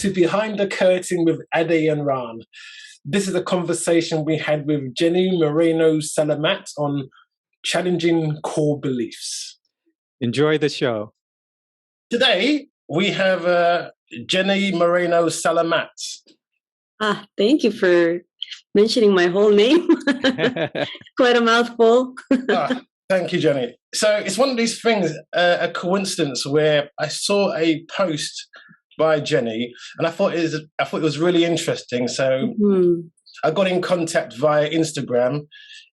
to Behind the Curtain with Ade and Raan. This is a conversation we had with Geny Moreno Salamat on challenging core beliefs. Enjoy the show. Today, we have Geny Moreno Salamat. Thank you for mentioning my whole name. Quite a mouthful. Thank you, Geny. So it's one of these things, a coincidence where I saw a post by Geny, and I thought it was really interesting. So I got in contact via Instagram,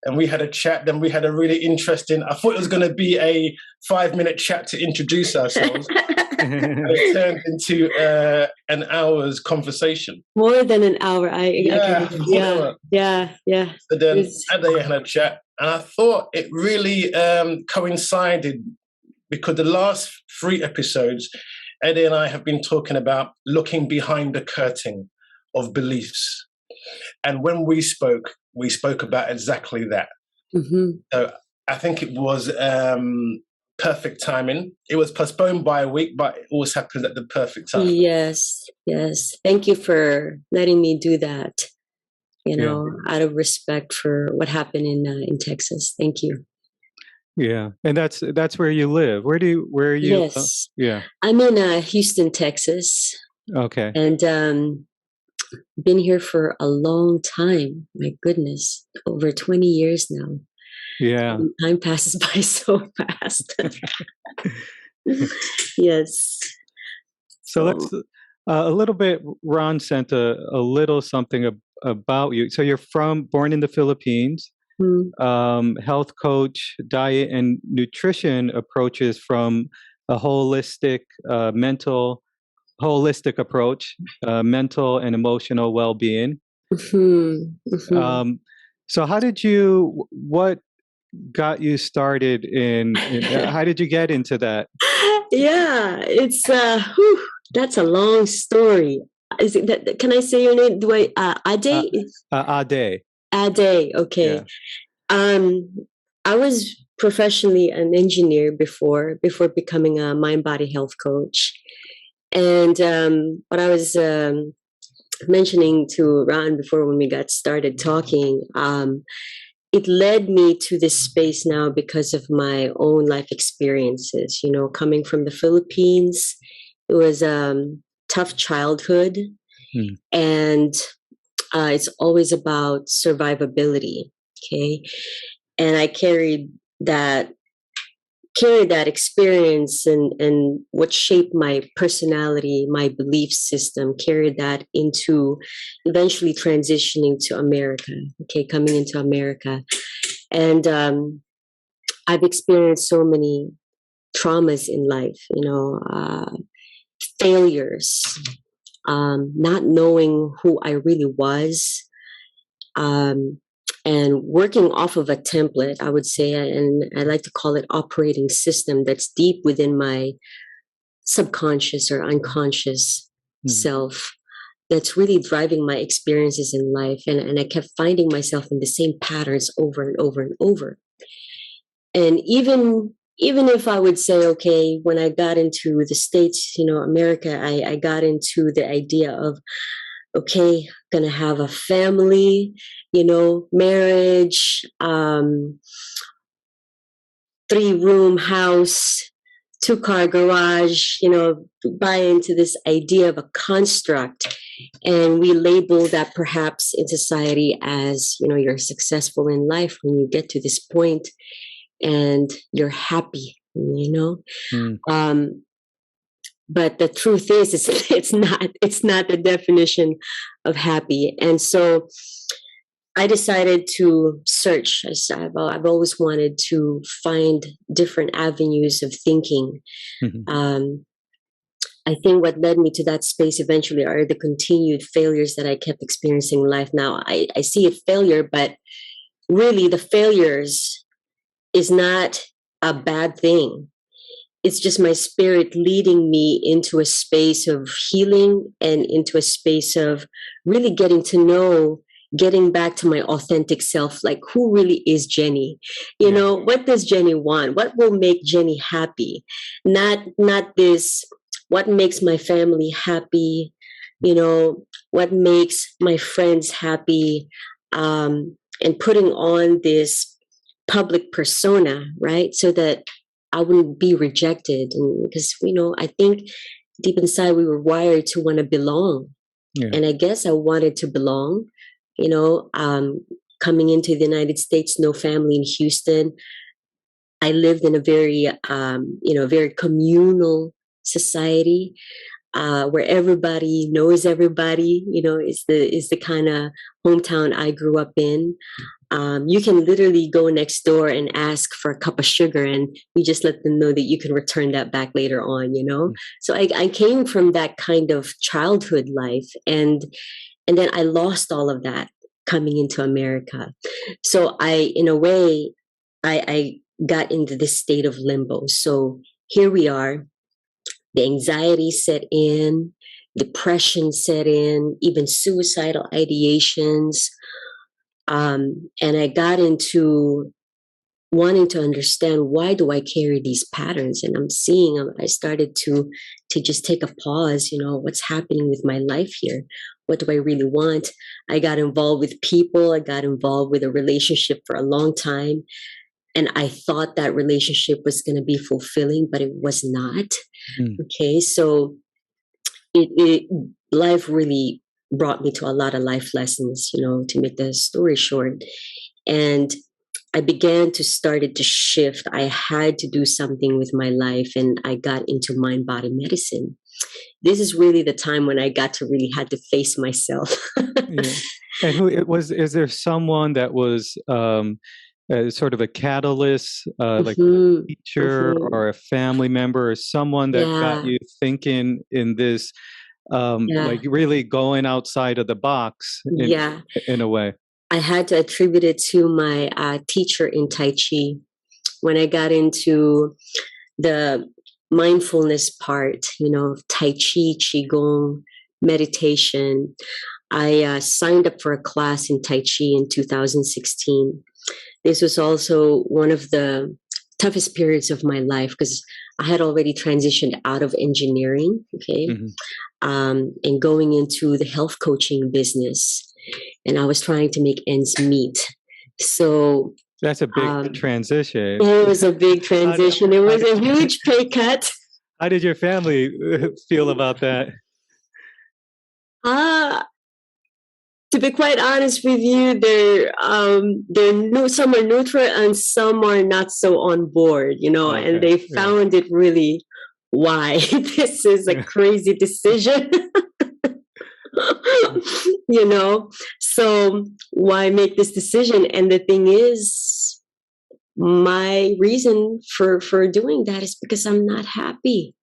and we had a chat. Then we had a really interesting. I thought it was going to be a 5-minute chat to introduce ourselves. It turned into an hour's conversation. More than an hour. Yeah. So then Ade had a chat, and I thought it really coincided because the last 3 episodes, Ade and I have been talking about looking behind the curtain of beliefs, and when we spoke about exactly that. So I think it was perfect timing. It was postponed by a week, but it always happened at the perfect time. Yes. Thank you for letting me do that. Out of respect for what happened in Texas. Thank you. Yeah, and that's where you live. Where are you? Yes. Yeah. I'm in Houston, Texas. Okay. And been here for a long time. My goodness, over 20 years now. Yeah. Time passes by so fast. Yes. So let's a little bit. Ron sent a little something about you. So you're born in the Philippines. Health coach, diet and nutrition approaches from a holistic approach, mental and emotional well-being. So what got you started in how did you get into that? Yeah, it's that's a long story. Is it that, can I say your name? Do I Ade? Ade. Ade, okay. Yeah. I was professionally an engineer before becoming a mind-body health coach. And what I was mentioning to Raan before when we got started talking, it led me to this space now because of my own life experiences. Coming from the Philippines, it was tough childhood, and it's always about survivability. Okay, and I carried that experience and what shaped my personality, my belief system, carried that into eventually transitioning to America. Okay, coming into America, and I've experienced so many traumas in life. Failures, not knowing who I really was. And working off of a template, I would say, and I like to call it operating system that's deep within my subconscious or unconscious self, that's really driving my experiences in life. And I kept finding myself in the same patterns over and over and over. And even if I would say, okay, when I got into the States, America, I got into the idea of, okay, gonna have a family, marriage, 3-room house, 2-car garage, buy into this idea of a construct. And we label that perhaps in society as, you're successful in life when you get to this point and you're happy, But the truth is, it's not the definition of happy. And so I decided to search. I've always wanted to find different avenues of thinking. I think what led me to that space eventually are the continued failures that I kept experiencing in life. Now, I see a failure, but really the failures is not a bad thing. It's just my spirit leading me into a space of healing and into a space of really getting to know, getting back to my authentic self, like who really is Geny? What does Geny want? What will make Geny happy? Not this, what makes my family happy? you know, what makes my friends happy, and putting on this public persona, right? So that I wouldn't be rejected. And because, you know, I think deep inside we were wired to want to belong. Yeah. And I guess I wanted to belong, you know, coming into the United States, no family in Houston. I lived in a very, you know, very communal society, where everybody knows everybody, you know, is the kind of hometown I grew up in. You can literally go next door and ask for a cup of sugar, and you just let them know that you can return that back later on, you know? So I came from that kind of childhood life, and then I lost all of that coming into America. So in a way, I got into this state of limbo. So here we are. The anxiety set in, depression set in, even suicidal ideations. And I got into wanting to understand, why do I carry these patterns? And I started to just take a pause, you know, what's happening with my life here? What do I really want? I got involved with people. I got involved with a relationship for a long time. And I thought that relationship was going to be fulfilling, but it was not. Okay. So life really brought me to a lot of life lessons, you know, to make the story short. And I began to started to shift. I had to do something with my life, and I got into mind-body medicine. This is really the time when I got to really had to face myself. Yeah. And is there someone that was sort of a catalyst, like a teacher or a family member or someone that got you thinking in this, like really going outside of the box in a way? I had to attribute it to my teacher in Tai Chi. When I got into the mindfulness part, you know, Tai Chi, Qigong, meditation, I signed up for a class in Tai Chi in 2016. This was also one of the toughest periods of my life because I had already transitioned out of engineering, okay, and going into the health coaching business. And I was trying to make ends meet. So that's a big transition. It was a big transition. It was a huge pay cut. How did your family feel about that? To be quite honest with you, some are neutral and some are not so on board, you know, and they found it really, why this is a crazy decision. You know, so why make this decision? And the thing is, my reason for doing that is because I'm not happy.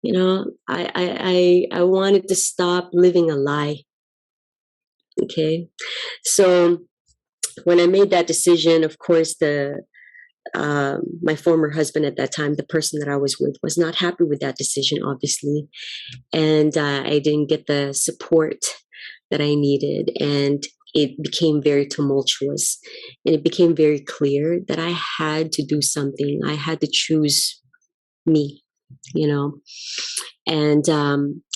You know, I wanted to stop living a lie. Okay, so when I made that decision, of course, my former husband at that time, the person that I was with, was not happy with that decision, obviously. And I didn't get the support that I needed. And it became very tumultuous. And it became very clear that I had to do something. I had to choose me, you know. And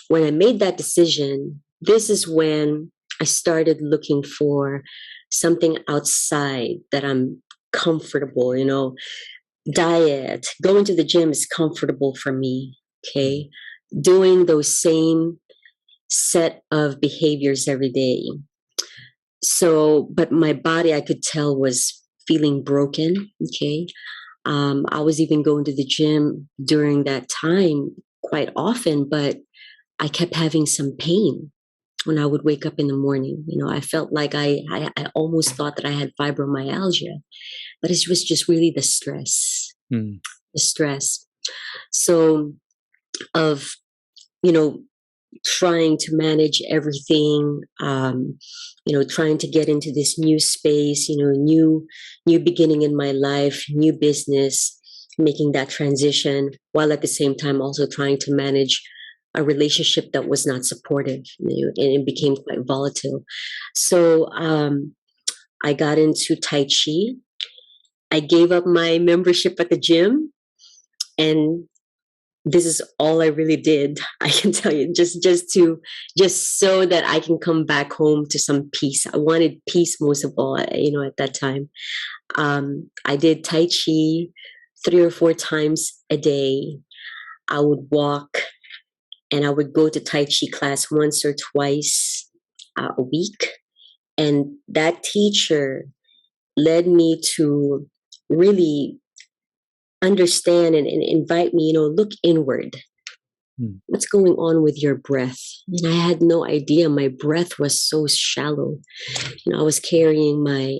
when I made that decision, this is when I started looking for something outside that I'm comfortable, you know. Diet, going to the gym is comfortable for me, okay? Doing those same set of behaviors every day. So, but my body, I could tell, was feeling broken, okay? I was even going to the gym during that time quite often, but I kept having some pain when I would wake up in the morning. You know, I felt like I almost thought that I had fibromyalgia, but it was just really the stress, the stress. So of, you know, trying to manage everything, you know, trying to get into this new space, you know, new beginning in my life, new business, making that transition, while at the same time also trying to manage a relationship that was not supportive, you know, and it became quite volatile. So I got into Tai Chi. I gave up my membership at the gym, and this is all I really did. I can tell you, just so that I can come back home to some peace. I wanted peace most of all, you know, at that time. I did Tai Chi 3 or 4 times a day. I would walk, and I would go to Tai Chi class once or twice a week. And that teacher led me to really understand and invite me, you know, look inward. What's going on with your breath? And I had no idea. My breath was so shallow. You know, I was carrying my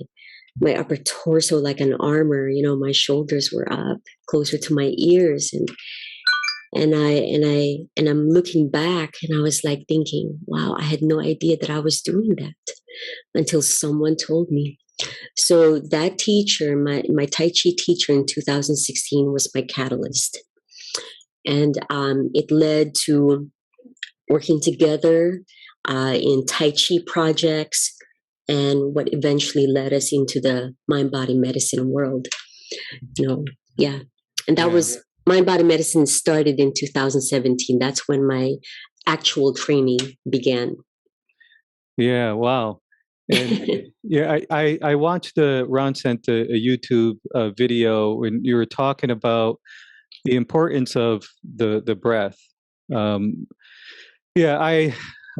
upper torso like an armor. You know, my shoulders were up closer to my ears, and I'm looking back, and I was like thinking, wow, I had no idea that I was doing that until someone told me. So that teacher, my Tai Chi teacher in 2016, was my catalyst. And it led to working together in Tai Chi projects, and what eventually led us into the mind-body medicine world. You know, yeah. And that was, mind-body medicine started in 2017. That's when my actual training began. Yeah, wow. And yeah, I watched Raan sent a YouTube video when you were talking about the importance of the breath. Yeah,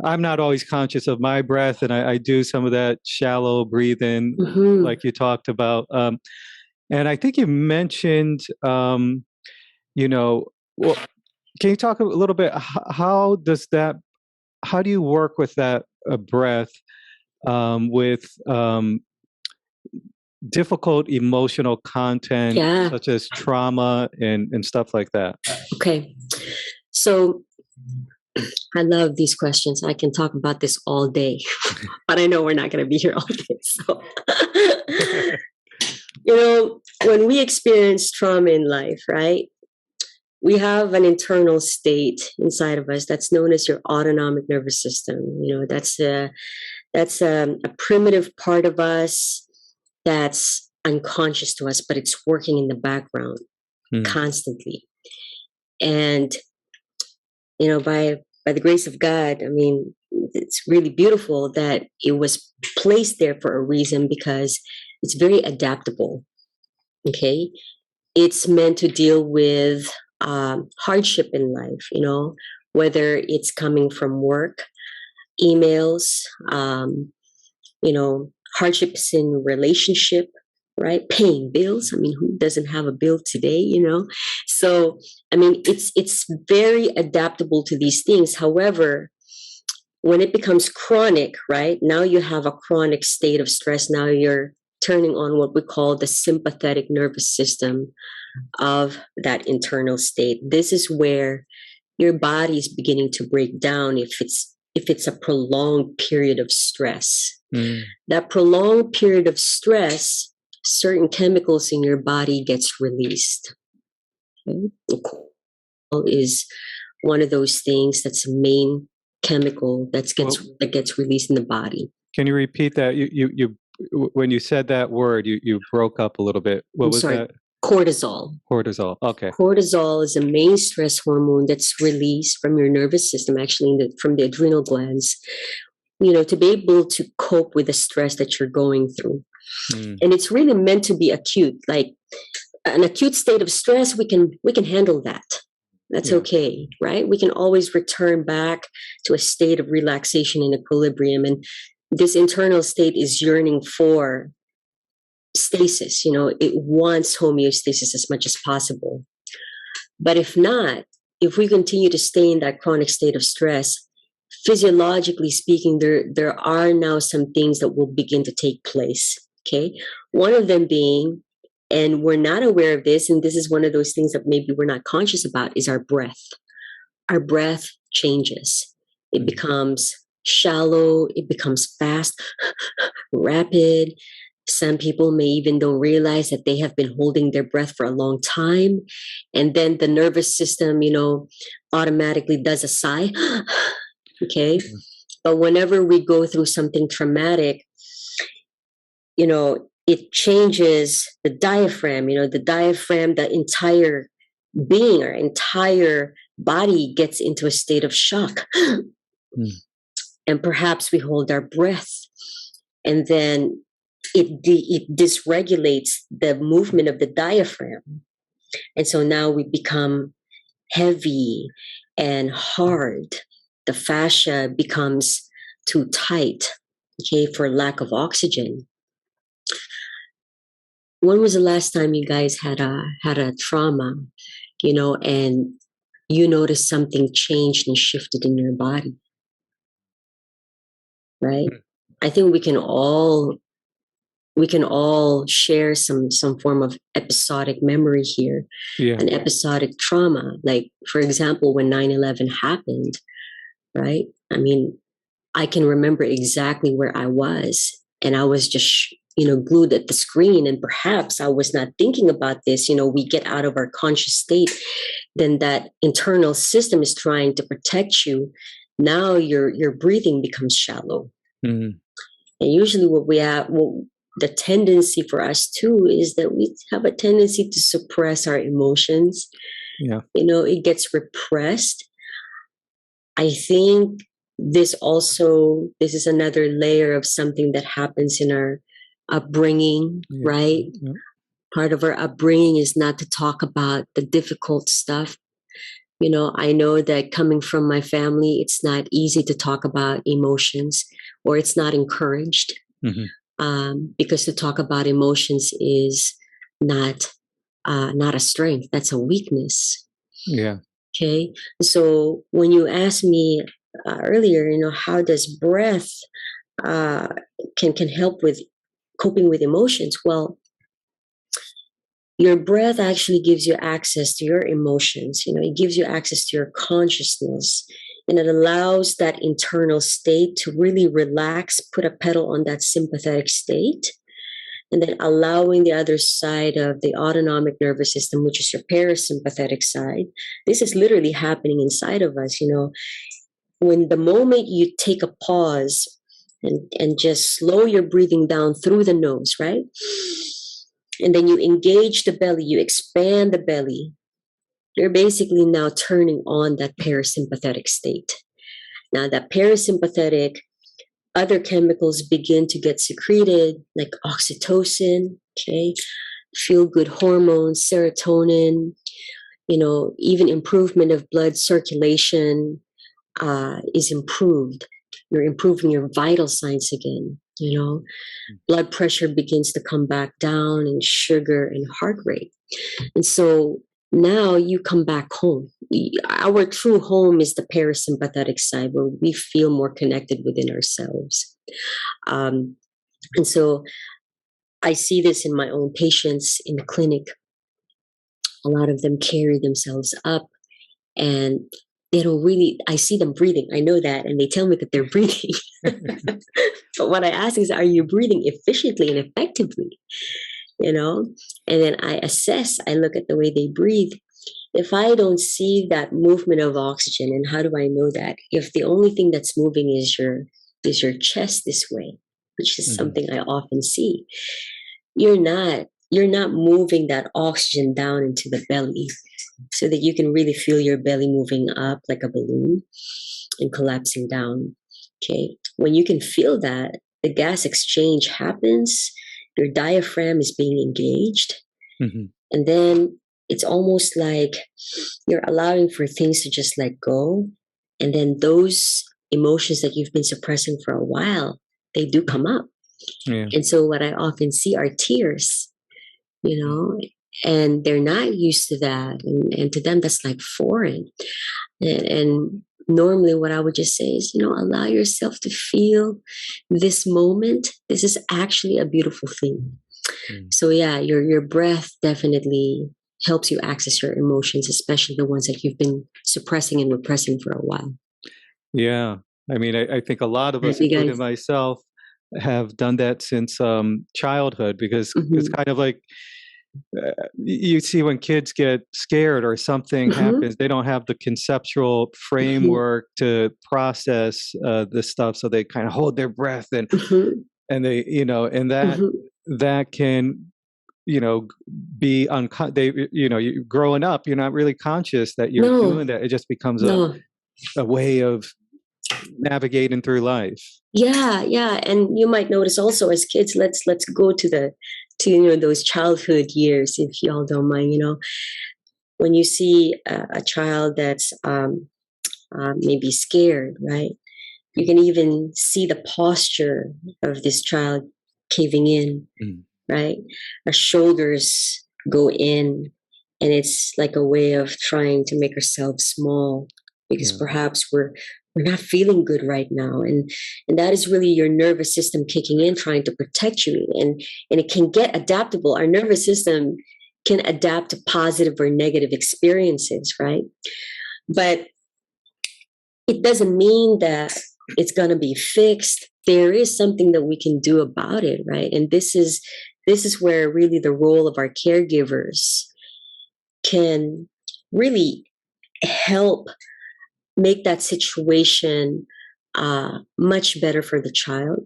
I'm not always conscious of my breath, and I do some of that shallow breathing, like you talked about. And I think you mentioned, you know, well, can you talk a little bit? How do you work with that breath with difficult emotional content, such as trauma and stuff like that? Okay. So I love these questions. I can talk about this all day, but I know we're not going to be here all day. So, you know, when we experience trauma in life, right, we have an internal state inside of us that's known as your autonomic nervous system. You know, that's a primitive part of us that's unconscious to us, but it's working in the background constantly. And, you know, by the grace of God, I mean, it's really beautiful that it was placed there for a reason, because it's very adaptable. Okay. It's meant to deal with hardship in life, you know, whether it's coming from work, emails, you know, hardships in relationship, right? Paying bills. I mean, who doesn't have a bill today, you know? So, I mean, it's very adaptable to these things. However, when it becomes chronic, right? Now you have a chronic state of stress. Now you're turning on what we call the sympathetic nervous system of that internal state. This is where your body is beginning to break down if it's a prolonged period of stress. That prolonged period of stress, certain chemicals in your body gets released. Okay? Cortisol is one of those things that's a main chemical that gets released in the body. Can you repeat that? You when you said that word, you broke up a little bit. What was that? Cortisol. Cortisol. Okay. Cortisol is a main stress hormone that's released from your nervous system, actually from the adrenal glands, you know, to be able to cope with the stress that you're going through. And it's really meant to be acute. Like an acute state of stress, we can handle that. That's okay, right? We can always return back to a state of relaxation and equilibrium. And this internal state is yearning for stasis. You know, it wants homeostasis as much as possible. But if not, if we continue to stay in that chronic state of stress, physiologically speaking, there are now some things that will begin to take place. Okay. One of them being, and we're not aware of this, and this is one of those things that maybe we're not conscious about, is our breath. Our breath changes. It becomes shallow. It becomes fast, rapid. Some people may even don't realize that they have been holding their breath for a long time. And then the nervous system, you know, automatically does a sigh. Okay. But whenever we go through something traumatic, you know, it changes the diaphragm, the entire being, our entire body gets into a state of shock. And perhaps we hold our breath, and then it dysregulates the movement of the diaphragm. And so now we become heavy and hard. The fascia becomes too tight, okay, for lack of oxygen. When was the last time you guys had a trauma, and you noticed something changed and shifted in your body? Right? I think we can all share some form of episodic memory here, an episodic trauma. Like, for example, when 9/11 happened, right? I mean, I can remember exactly where I was, and I was just, glued at the screen, and perhaps I was not thinking about this. We get out of our conscious state, then that internal system is trying to protect you. Now your breathing becomes shallow. And usually the tendency for us too is that we have a tendency to suppress our emotions. Yeah. It gets repressed. I think this is another layer of something that happens in our upbringing, right? Yeah. Part of our upbringing is not to talk about the difficult stuff. I know that coming from my family, it's not easy to talk about emotions, or it's not encouraged, because to talk about emotions is not a strength. That's a weakness. Yeah. Okay. So when you asked me earlier, how does breath can help with coping with emotions? Well, your breath actually gives you access to your emotions. It gives you access to your consciousness, and it allows that internal state to really relax, put a pedal on that sympathetic state, and then allowing the other side of the autonomic nervous system, which is your parasympathetic side. This is literally happening inside of us. When the moment you take a pause and just slow your breathing down through the nose, right? And then you engage the belly, you expand the belly, you're basically now turning on that parasympathetic state. Now that parasympathetic, other chemicals begin to get secreted, like oxytocin, okay, feel-good hormones, serotonin, even improvement of blood circulation is improved. You're improving your vital signs again. Blood pressure begins to come back down, and sugar and heart rate. And so now you come back home. Our true home is the parasympathetic side, where we feel more connected within ourselves. And so I see this in my own patients in the clinic. A lot of them carry themselves up, and they don't really, I see them breathing. I know that. And they tell me that they're breathing. But what I ask is, are you breathing efficiently and effectively? And then I assess, I look at the way they breathe. If I don't see that movement of oxygen, and how do I know that? If the only thing that's moving is your chest this way, which is something I often see, you're not moving that oxygen down into the belly, so that you can really feel your belly moving up like a balloon and collapsing down. Okay. When you can feel that, the gas exchange happens, your diaphragm is being engaged. And then it's almost like you're allowing for things to just let go. And then those emotions that you've been suppressing for a while, they do come up. Yeah. And so what I often see are tears, and they're not used to that. And to them, that's like foreign. And normally what I would just say is, allow yourself to feel this moment. This is actually a beautiful thing. So yeah, your breath definitely helps you access your emotions, especially the ones that you've been suppressing and repressing for a while. Yeah. I mean, I think a lot of us, including myself, have done that since childhood, because it's kind of like, you see when kids get scared or something happens, they don't have the conceptual framework to process this stuff, so they kind of hold their breath and they, and that can be you're growing up, you're not really conscious that you're doing that. It just becomes a way of navigating through life. Yeah. And you might notice also as kids, let's go to those childhood years, if y'all don't mind, when you see a child that's maybe scared, right? You can even see the posture of this child caving in, right? Our shoulders go in, and it's like a way of trying to make ourselves small because perhaps we're not feeling good right now. And that is really your nervous system kicking in, trying to protect you. And it can get adaptable. Our nervous system can adapt to positive or negative experiences, right? But it doesn't mean that it's going to be fixed. There is something that we can do about it, right? And this is where really the role of our caregivers can really help make that situation much better for the child,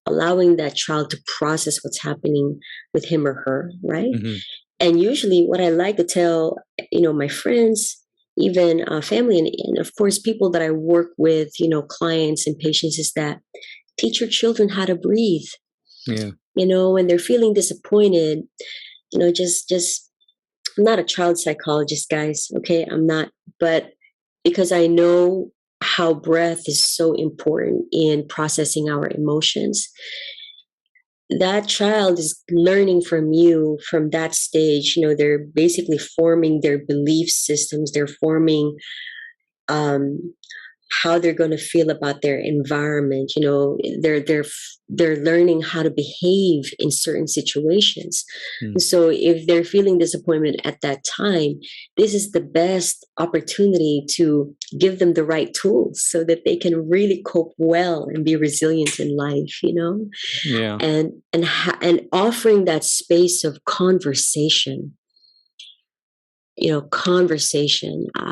allowing that child to process what's happening with him or her, right? Mm-hmm. And usually what I like to tell, my friends, even family, and of course, people that I work with, clients and patients, is that teach your children how to breathe. Yeah. When they're feeling disappointed, just I'm not a child psychologist, guys. Okay. I'm not, but because I know how breath is so important in processing our emotions. That child is learning from you from that stage. They're basically forming their belief systems. They're forming how they're going to feel about their environment. They're learning how to behave in certain situations. So if they're feeling disappointment at that time, this is the best opportunity to give them the right tools so that they can really cope well and be resilient in life, Yeah. And offering that space of conversation,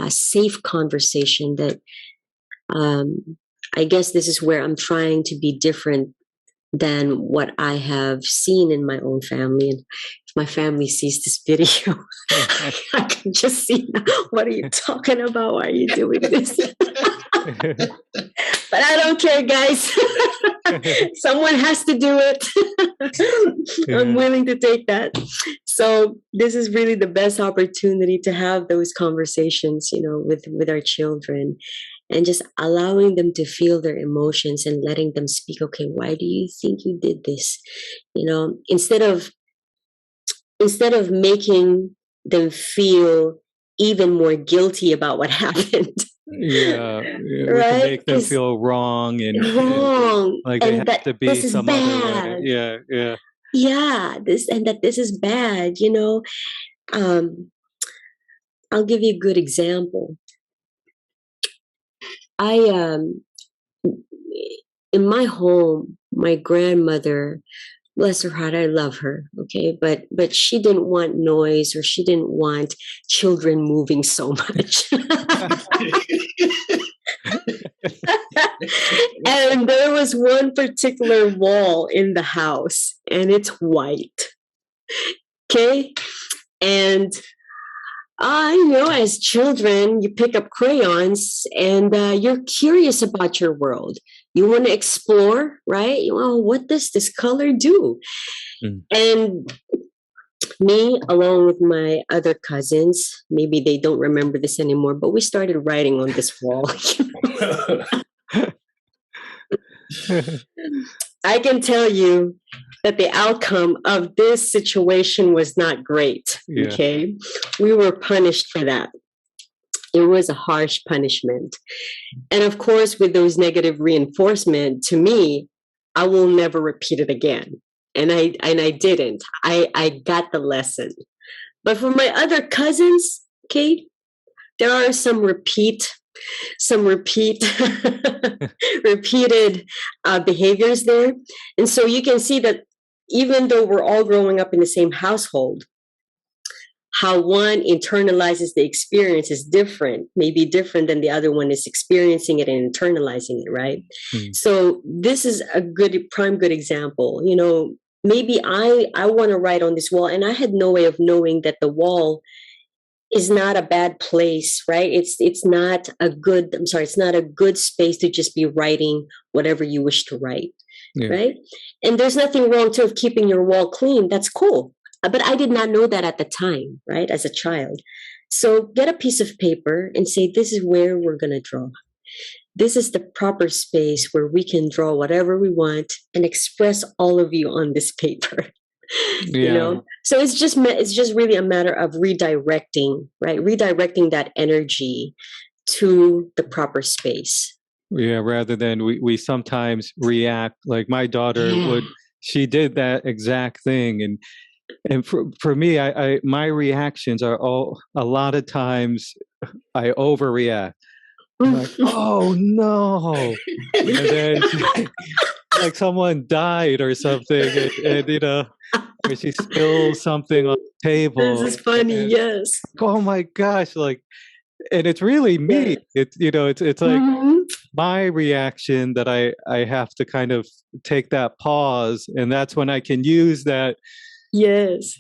safe conversation that I guess this is where I'm trying to be different than what I have seen in my own family. And if my family sees this video, I can just see, what are you talking about? Why are you doing this? But I don't care, guys. Someone has to do it. I'm willing to take that. So this is really the best opportunity to have those conversations, with our children. And just allowing them to feel their emotions and letting them speak. Okay, why do you think you did this? Instead of making them feel even more guilty about what happened. Yeah, right? We can make them feel wrong and like they have to be some other way. Yeah. Yeah, this is bad. I'll give you a good example. In my home, my grandmother, bless her heart, I love her, okay, but she didn't want noise, or she didn't want children moving so much. And there was one particular wall in the house, and it's white. Okay, and as children, you pick up crayons and you're curious about your world. You want to explore, right? What does this color do? And me, along with my other cousins, maybe they don't remember this anymore, but we started writing on this wall. I can tell you that the outcome of this situation was not great. Yeah. Okay. We were punished for that. It was a harsh punishment. And of course, with those negative reinforcement, to me, I will never repeat it again. And I didn't. I got the lesson. But for my other cousins, okay, there are some repeated behaviors there. And so you can see that even though we're all growing up in the same household, how one internalizes the experience is different, maybe different than the other one is experiencing it and internalizing it, right? So this is a good example. maybe I want to write on this wall, and I had no way of knowing that the wall is not a bad place, right? It's not a good, I'm sorry, it's not a good space to just be writing whatever you wish to write, right? And there's nothing wrong too of keeping your wall clean. That's cool. But I did not know that at the time, right? As a child. So get a piece of paper and say, this is where we're going to draw. This is the proper space where we can draw whatever we want and express all of you on this paper. You know, so it's just really a matter of redirecting, right? Redirecting that energy to the proper space. Yeah, rather than we sometimes react like my daughter would. She did that exact thing, and for me, I my reactions are a lot of times I overreact. I'm like, oh no, and then like someone died or something, and you know, or she spills something on the table. This is funny, and, yes. oh my gosh, like, and it's really me. It's it's like my reaction that I have to kind of take that pause, and that's when I can use that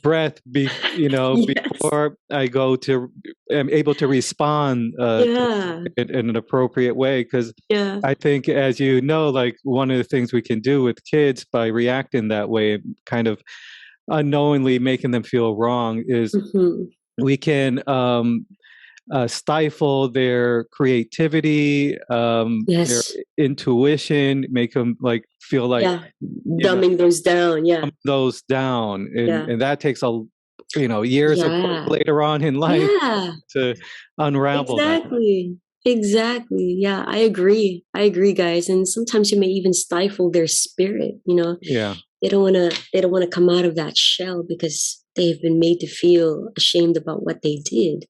breath before I go to am able to respond in an appropriate way, because I think, as you know, like one of the things we can do with kids by reacting that way, kind of unknowingly making them feel wrong, is we can stifle their creativity, their intuition, make them like feel like dumbing those down, and that takes years of work later on in life to unravel exactly. Yeah, I agree, guys. And sometimes you may even stifle their spirit, you know. They don't want to come out of that shell because they've been made to feel ashamed about what they did.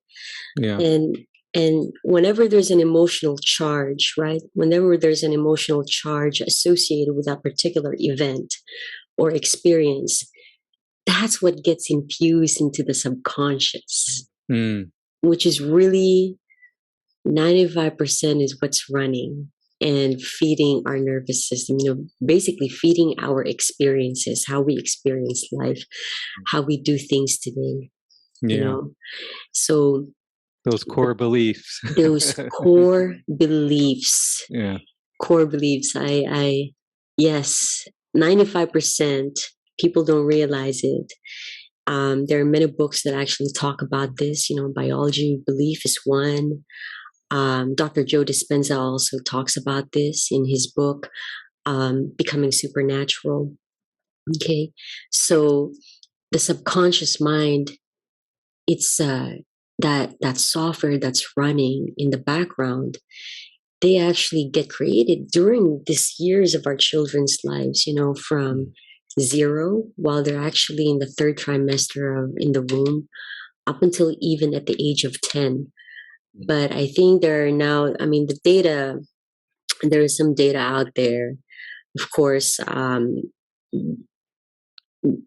And whenever there's an emotional charge, right? Whenever there's an emotional charge associated with that particular event or experience, that's what gets infused into the subconscious, which is really 95% is what's running and feeding our nervous system, you know, basically feeding our experiences, how we experience life, how we do things today, you know. So those core beliefs. Core beliefs. Yes, 95% people don't realize it. There are many books that actually talk about this. You know, biology belief is one. Dr. Joe Dispenza also talks about this in his book, Becoming Supernatural. Okay, so the subconscious mind, it's that software that's running in the background. They actually get created during these years of our children's lives, you know, from 0 while they're actually in the 3rd trimester in the womb up until even at the age of 10. But I think there are now, I mean, the data, there is some data out there. Of course,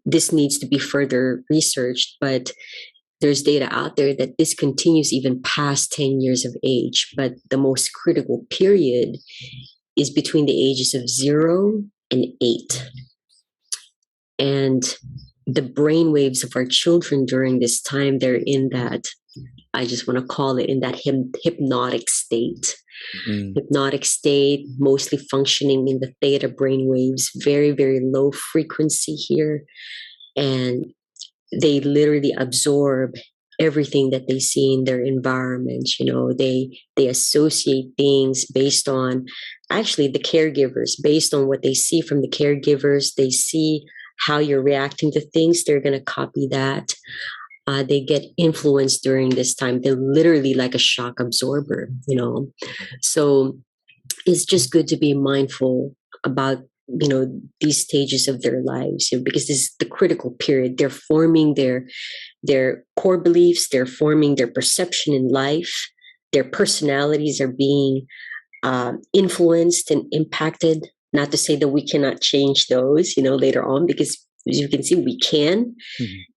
this needs to be further researched, but there's data out there that this continues even past 10 years of age. But the most critical period is between the ages of 0 and 8. And the brain waves of our children during this time, they're in that, I just want to call it, in that hypnotic state. Hypnotic state, mostly functioning in the theta brain waves, very, very low frequency here. And they literally absorb everything that they see in their environment. You know, they associate things based on actually the caregivers, based on what they see from the caregivers. They see how you're reacting to things. They're going to copy that. They get influenced during this time. They're literally like a shock absorber, you know. So it's just good to be mindful about, you know, these stages of their lives, you know, because this is the critical period. They're forming their core beliefs. They're forming their perception in life. Their personalities are being influenced and impacted. Not to say that we cannot change those, you know, later on, because as you can see, we can.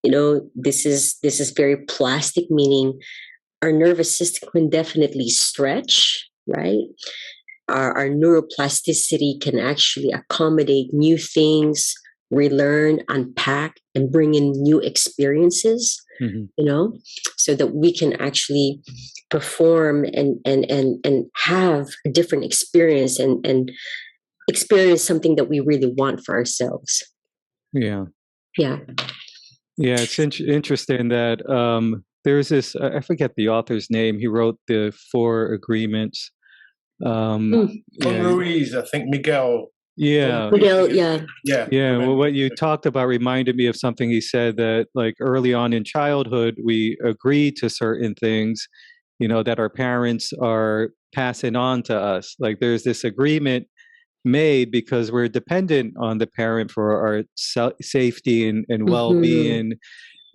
You know, this is very plastic, meaning our nervous system can definitely stretch, right? Our neuroplasticity can actually accommodate new things, relearn, unpack, and bring in new experiences, so that we can actually perform and have a different experience and experience something that we really want for ourselves. Yeah. Yeah. Yeah, it's interesting that there's this, I forget the author's name, he wrote the 4 agreements. Ruiz, I think Miguel. Yeah. Miguel, yeah. Yeah. Well, what you talked about reminded me of something he said, that like early on in childhood, we agree to certain things, that our parents are passing on to us. Like there's this agreement made because we're dependent on the parent for our safety and well-being.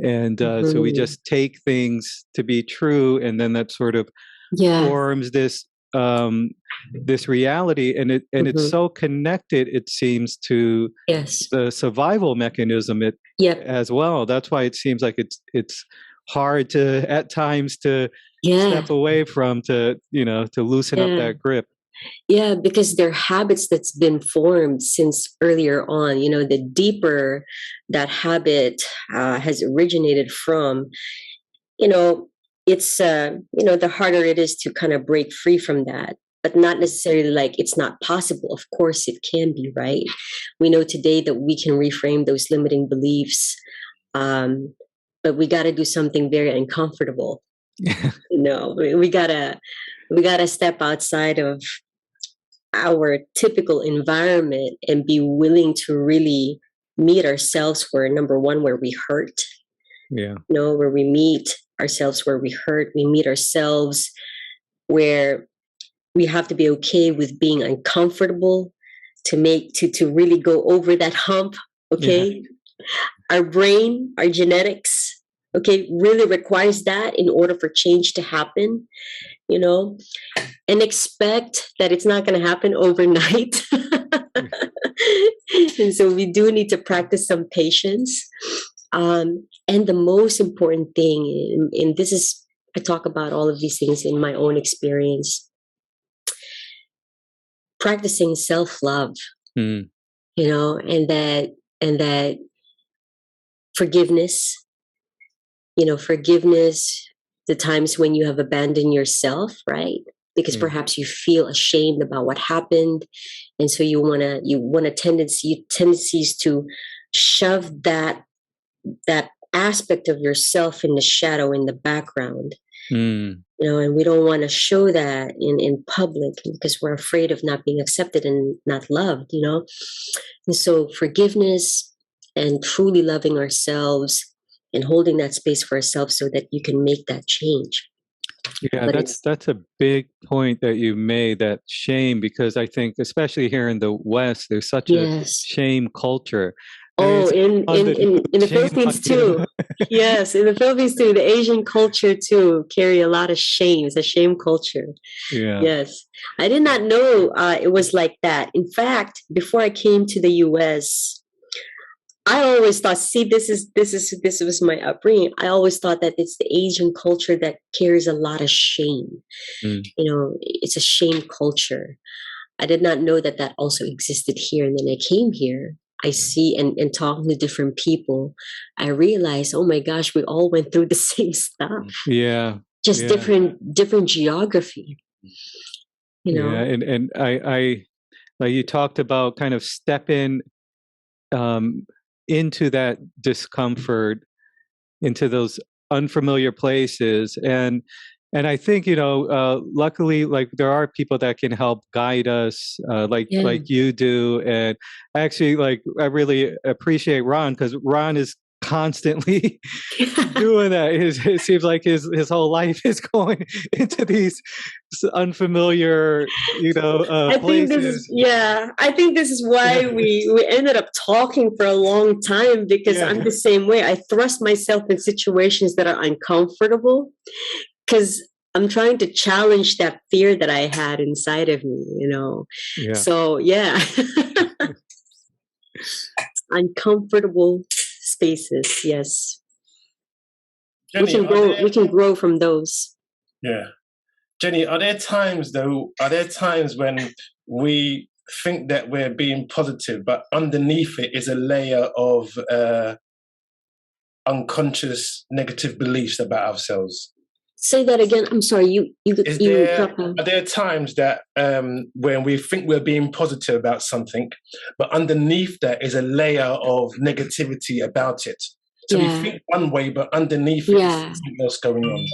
And so we just take things to be true, and then that sort of forms this this reality, and it's so connected, it seems, to the survival mechanism as well. That's why it seems like it's hard to at times to step away from, to loosen up that grip. Yeah, because they're habits that's been formed since earlier on. The deeper that habit has originated from, it's, the harder it is to kind of break free from that. But not necessarily like it's not possible. Of course it can be, right? We know today that we can reframe those limiting beliefs, but we got to do something very uncomfortable. We gotta step outside of our typical environment and be willing to really meet ourselves where, number one, where we hurt. Where we meet ourselves where we hurt. We meet ourselves where we have to be okay with being uncomfortable to really go over that hump. Okay. Our brain, our genetics, really requires that in order for change to happen, and expect that it's not going to happen overnight. And so we do need to practice some patience. And the most important thing, and this is, I talk about all of these things in my own experience, practicing self-love, and that forgiveness, the times when you have abandoned yourself, right? Because perhaps you feel ashamed about what happened. And so you want tendencies to shove that aspect of yourself in the shadow, in the background. And we don't want to show that in public because we're afraid of not being accepted and not loved, And so forgiveness and truly loving ourselves and holding that space for ourselves so that you can make that change. Yeah, that's a big point that you made, that shame, because I think especially here in the West, there's such a shame culture. In the Philippines too. Yes, in the Philippines too. The Asian culture too carry a lot of shame. It's a shame culture. Yeah. Yes, I did not know it was like that. In fact, before I came to the U.S., I always thought, this was my upbringing. I always thought that it's the Asian culture that carries a lot of shame. It's a shame culture. I did not know that also existed here. And then I came here. I see and talking to different people, I realized, oh my gosh, we all went through the same stuff. Yeah. Just different geography. Yeah, and I like you talked about kind of stepping into that discomfort, into those unfamiliar places, and I think luckily, like there are people that can help guide us, like you do, and actually, like I really appreciate Raan, because Raan is constantly doing that. It seems like his whole life is going into these unfamiliar, places. I think this is why we ended up talking for a long time, because I'm the same way. I thrust myself in situations that are uncomfortable because I'm trying to challenge that fear that I had inside of me, So uncomfortable spaces, yes. Geny, we can grow from those. Yeah. Geny, are there times when we think that we're being positive, but underneath it is a layer of unconscious negative beliefs about ourselves. Say that again. I'm sorry. Are there times that when we think we're being positive about something, but underneath that is a layer of negativity about it? So we think one way, but underneath it is something else going on.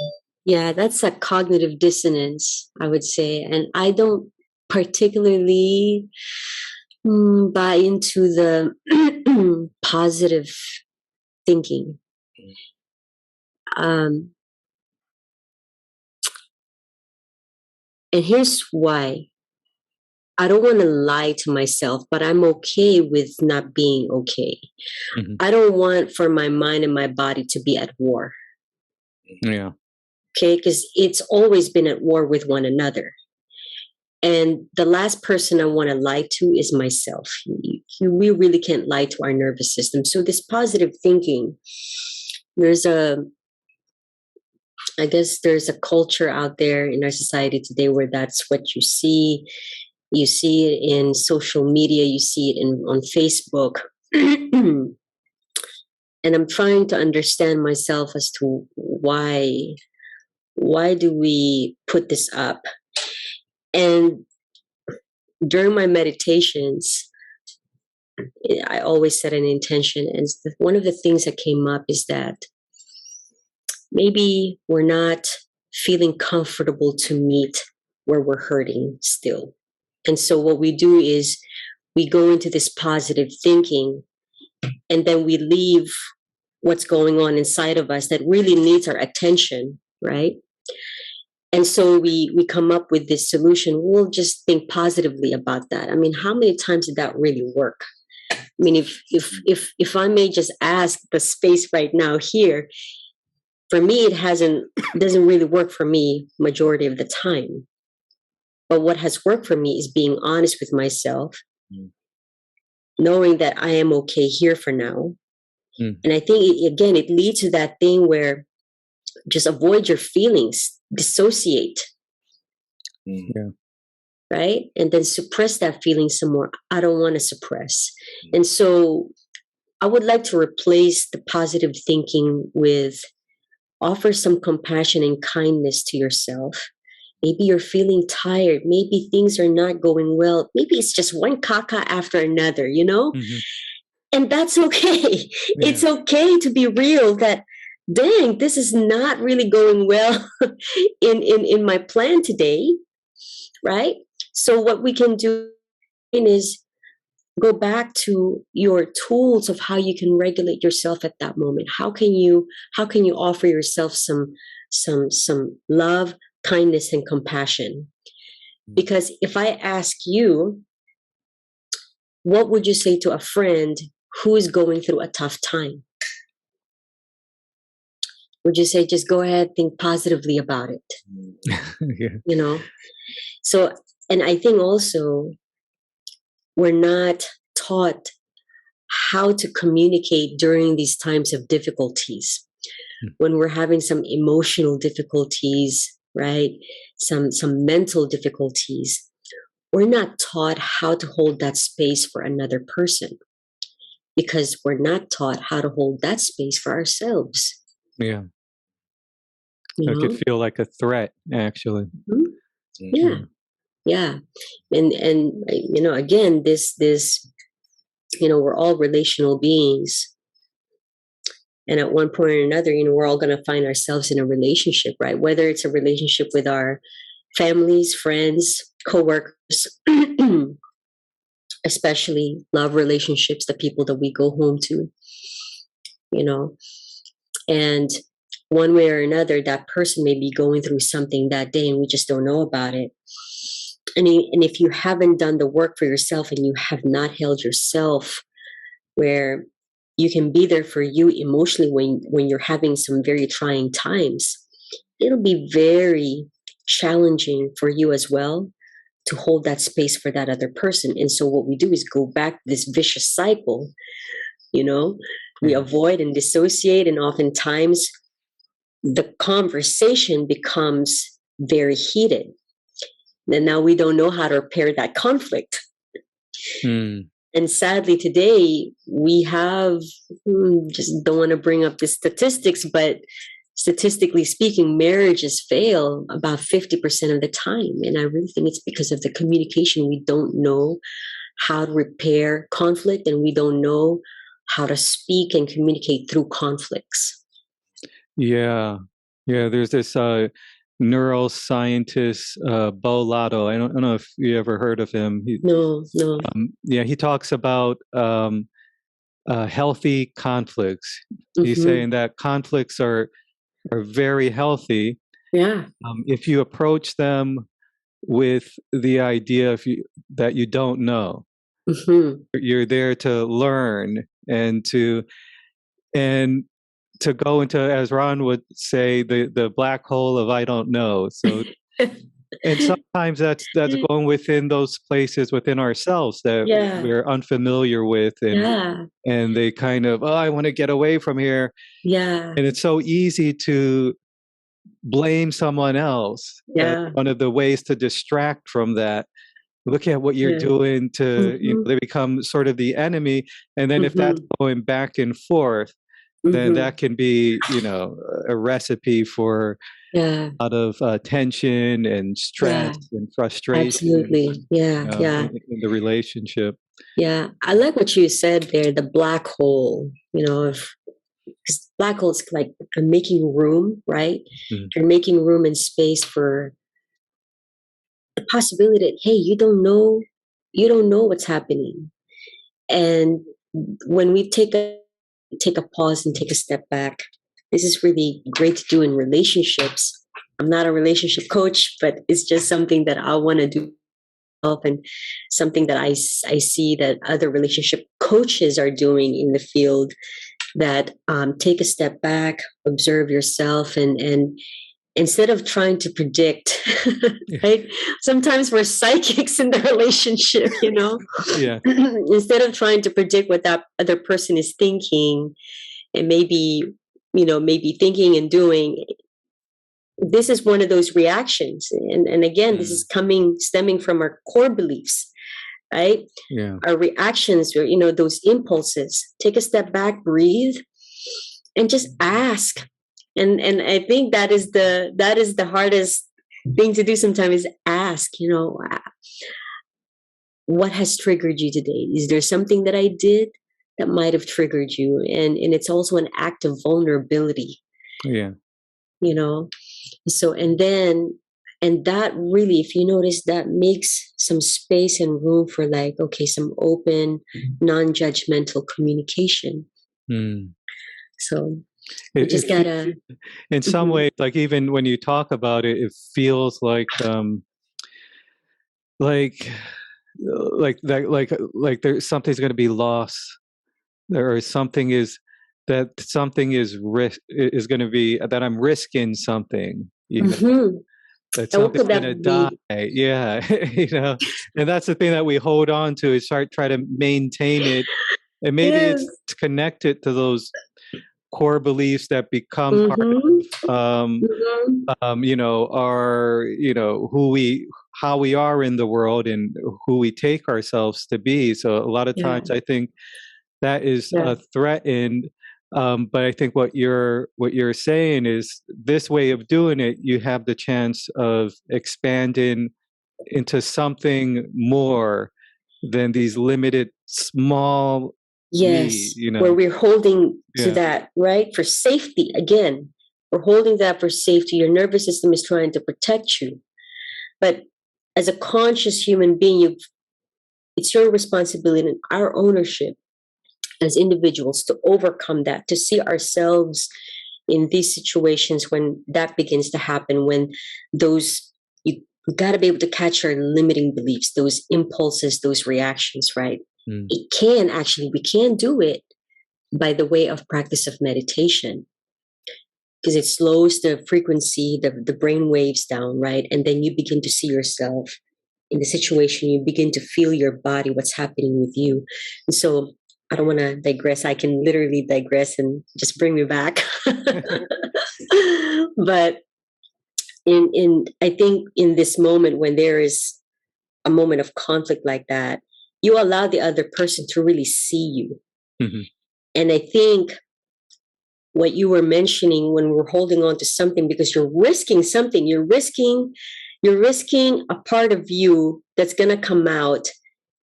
Yeah, that's a cognitive dissonance, I would say. And I don't particularly buy into the positive thinking. And here's why. I don't want to lie to myself, but I'm okay with not being okay. Mm-hmm. I don't want for my mind and my body to be at war. Yeah. Okay, because it's always been at war with one another. And the last person I want to lie to is myself. We really can't lie to our nervous system. So this positive thinking, I guess there's a culture out there in our society today where that's what you see. You see it in social media. You see it on Facebook. And I'm trying to understand myself as to why do we put this up? And during my meditations, I always set an intention. And one of the things that came up is that maybe we're not feeling comfortable to meet where we're hurting still. And so what we do is we go into this positive thinking, and then we leave what's going on inside of us that really needs our attention, right? And so we come up with this solution. We'll just think positively about that. I mean, how many times did that really work? I mean, if I may just ask the space right now here, for me, doesn't really work for me majority of the time. But what has worked for me is being honest with myself, knowing that I am okay here for now. And I think, it leads to that thing where just avoid your feelings, dissociate. Yeah. Right? And then suppress that feeling some more. I don't want to suppress. And so I would like to replace the positive thinking with offer some compassion and kindness to yourself. Maybe you're feeling tired. Maybe things are not going well. Maybe it's just one caca after another, Mm-hmm. And that's okay. Yeah. It's okay to be real that, dang, this is not really going well in my plan today, right? So what we can do is go back to your tools of how you can regulate yourself at that moment. How can you offer yourself some love, kindness, and compassion? Because if I ask you, what would you say to a friend who is going through a tough time? Would you say, just go ahead, think positively about it? Yeah. So, and I think also we're not taught how to communicate during these times of difficulties. When we're having some emotional difficulties, right? Some mental difficulties, we're not taught how to hold that space for another person because we're not taught how to hold that space for ourselves. Yeah. It could feel like a threat, actually. Mm-hmm. Yeah. Yeah. And again, this we're all relational beings. And at one point or another, we're all going to find ourselves in a relationship, right? Whether it's a relationship with our families, friends, coworkers, especially love relationships, the people that we go home to, and one way or another, that person may be going through something that day and we just don't know about it. And if you haven't done the work for yourself and you have not held yourself where you can be there for you emotionally when you're having some very trying times, it'll be very challenging for you as well to hold that space for that other person. And so what we do is go back to this vicious cycle, we avoid and dissociate, and oftentimes the conversation becomes very heated. And now we don't know how to repair that conflict. And sadly, today we have, just don't want to bring up the statistics, but statistically speaking, marriages fail about 50% of the time. And I really think it's because of the communication. We don't know how to repair conflict, and we don't know how to speak and communicate through conflicts. Yeah. There's this neuroscientist, Bo Lotto. I don't know if you ever heard of him. No. He talks about healthy conflicts. He's saying that conflicts are very healthy. Yeah. If you approach them with the idea that you don't know, you're there to learn and to go into, as Ron would say, the black hole of I don't know. So, and sometimes that's going within those places within ourselves that we're unfamiliar with, and they kind of, I want to get away from here. Yeah. And it's so easy to blame someone else. One of the ways to distract from that. Look at what you're doing to, they become sort of the enemy. And then if that's going back and forth, then that can be, a recipe for a lot of tension and stress and frustration. Absolutely. In the relationship. Yeah. I like what you said there, the black hole, because black hole is like making room, right? You're making room and space for the possibility that, hey, you don't know what's happening. And when we take a pause and take a step back, this is really great to do in relationships. I'm not a relationship coach, but it's just something that I want to do, and something that I see that other relationship coaches are doing in the field, that take a step back, observe yourself, and instead of trying to predict, right? Sometimes we're psychics in the relationship, instead of trying to predict what that other person is thinking and maybe thinking and doing. This is one of those reactions. And again, this is stemming from our core beliefs, right? Yeah. Our reactions, those impulses. Take a step back, breathe, and just ask. And I think that is the hardest thing to do sometimes, is ask, what has triggered you today? Is there something that I did that might have triggered you? And it's also an act of vulnerability. Yeah. So, and that really, if you notice, that makes some space and room for some open, non-judgmental communication. So you just gotta. In some way, like even when you talk about it, it feels like there's something's going to be lost, or something is going to be that I'm risking something. That something's going to die. Yeah, and that's the thing that we hold on to, is try to maintain it, and maybe it's connected to those core beliefs that become part of, how we are in the world and who we take ourselves to be. So a lot of times I think that is threatened. But I think what you're saying is, this way of doing it, you have the chance of expanding into something more than these limited small. Yes, where we're holding to that, right? For safety. Again, we're holding that for safety. Your nervous system is trying to protect you. But as a conscious human being, it's your responsibility and our ownership as individuals to overcome that, to see ourselves in these situations when that begins to happen, when you got to be able to catch our limiting beliefs, those impulses, those reactions, right? We can do it by the way of practice of meditation, because it slows the frequency, the brain waves down, right? And then you begin to see yourself in the situation. You begin to feel your body, what's happening with you. And so I don't want to digress. I can literally digress and just bring me back. But I think in this moment, when there is a moment of conflict like that, you allow the other person to really see you. Mm-hmm. And I think what you were mentioning when we're holding on to something, because you're risking something, you're risking a part of you that's going to come out,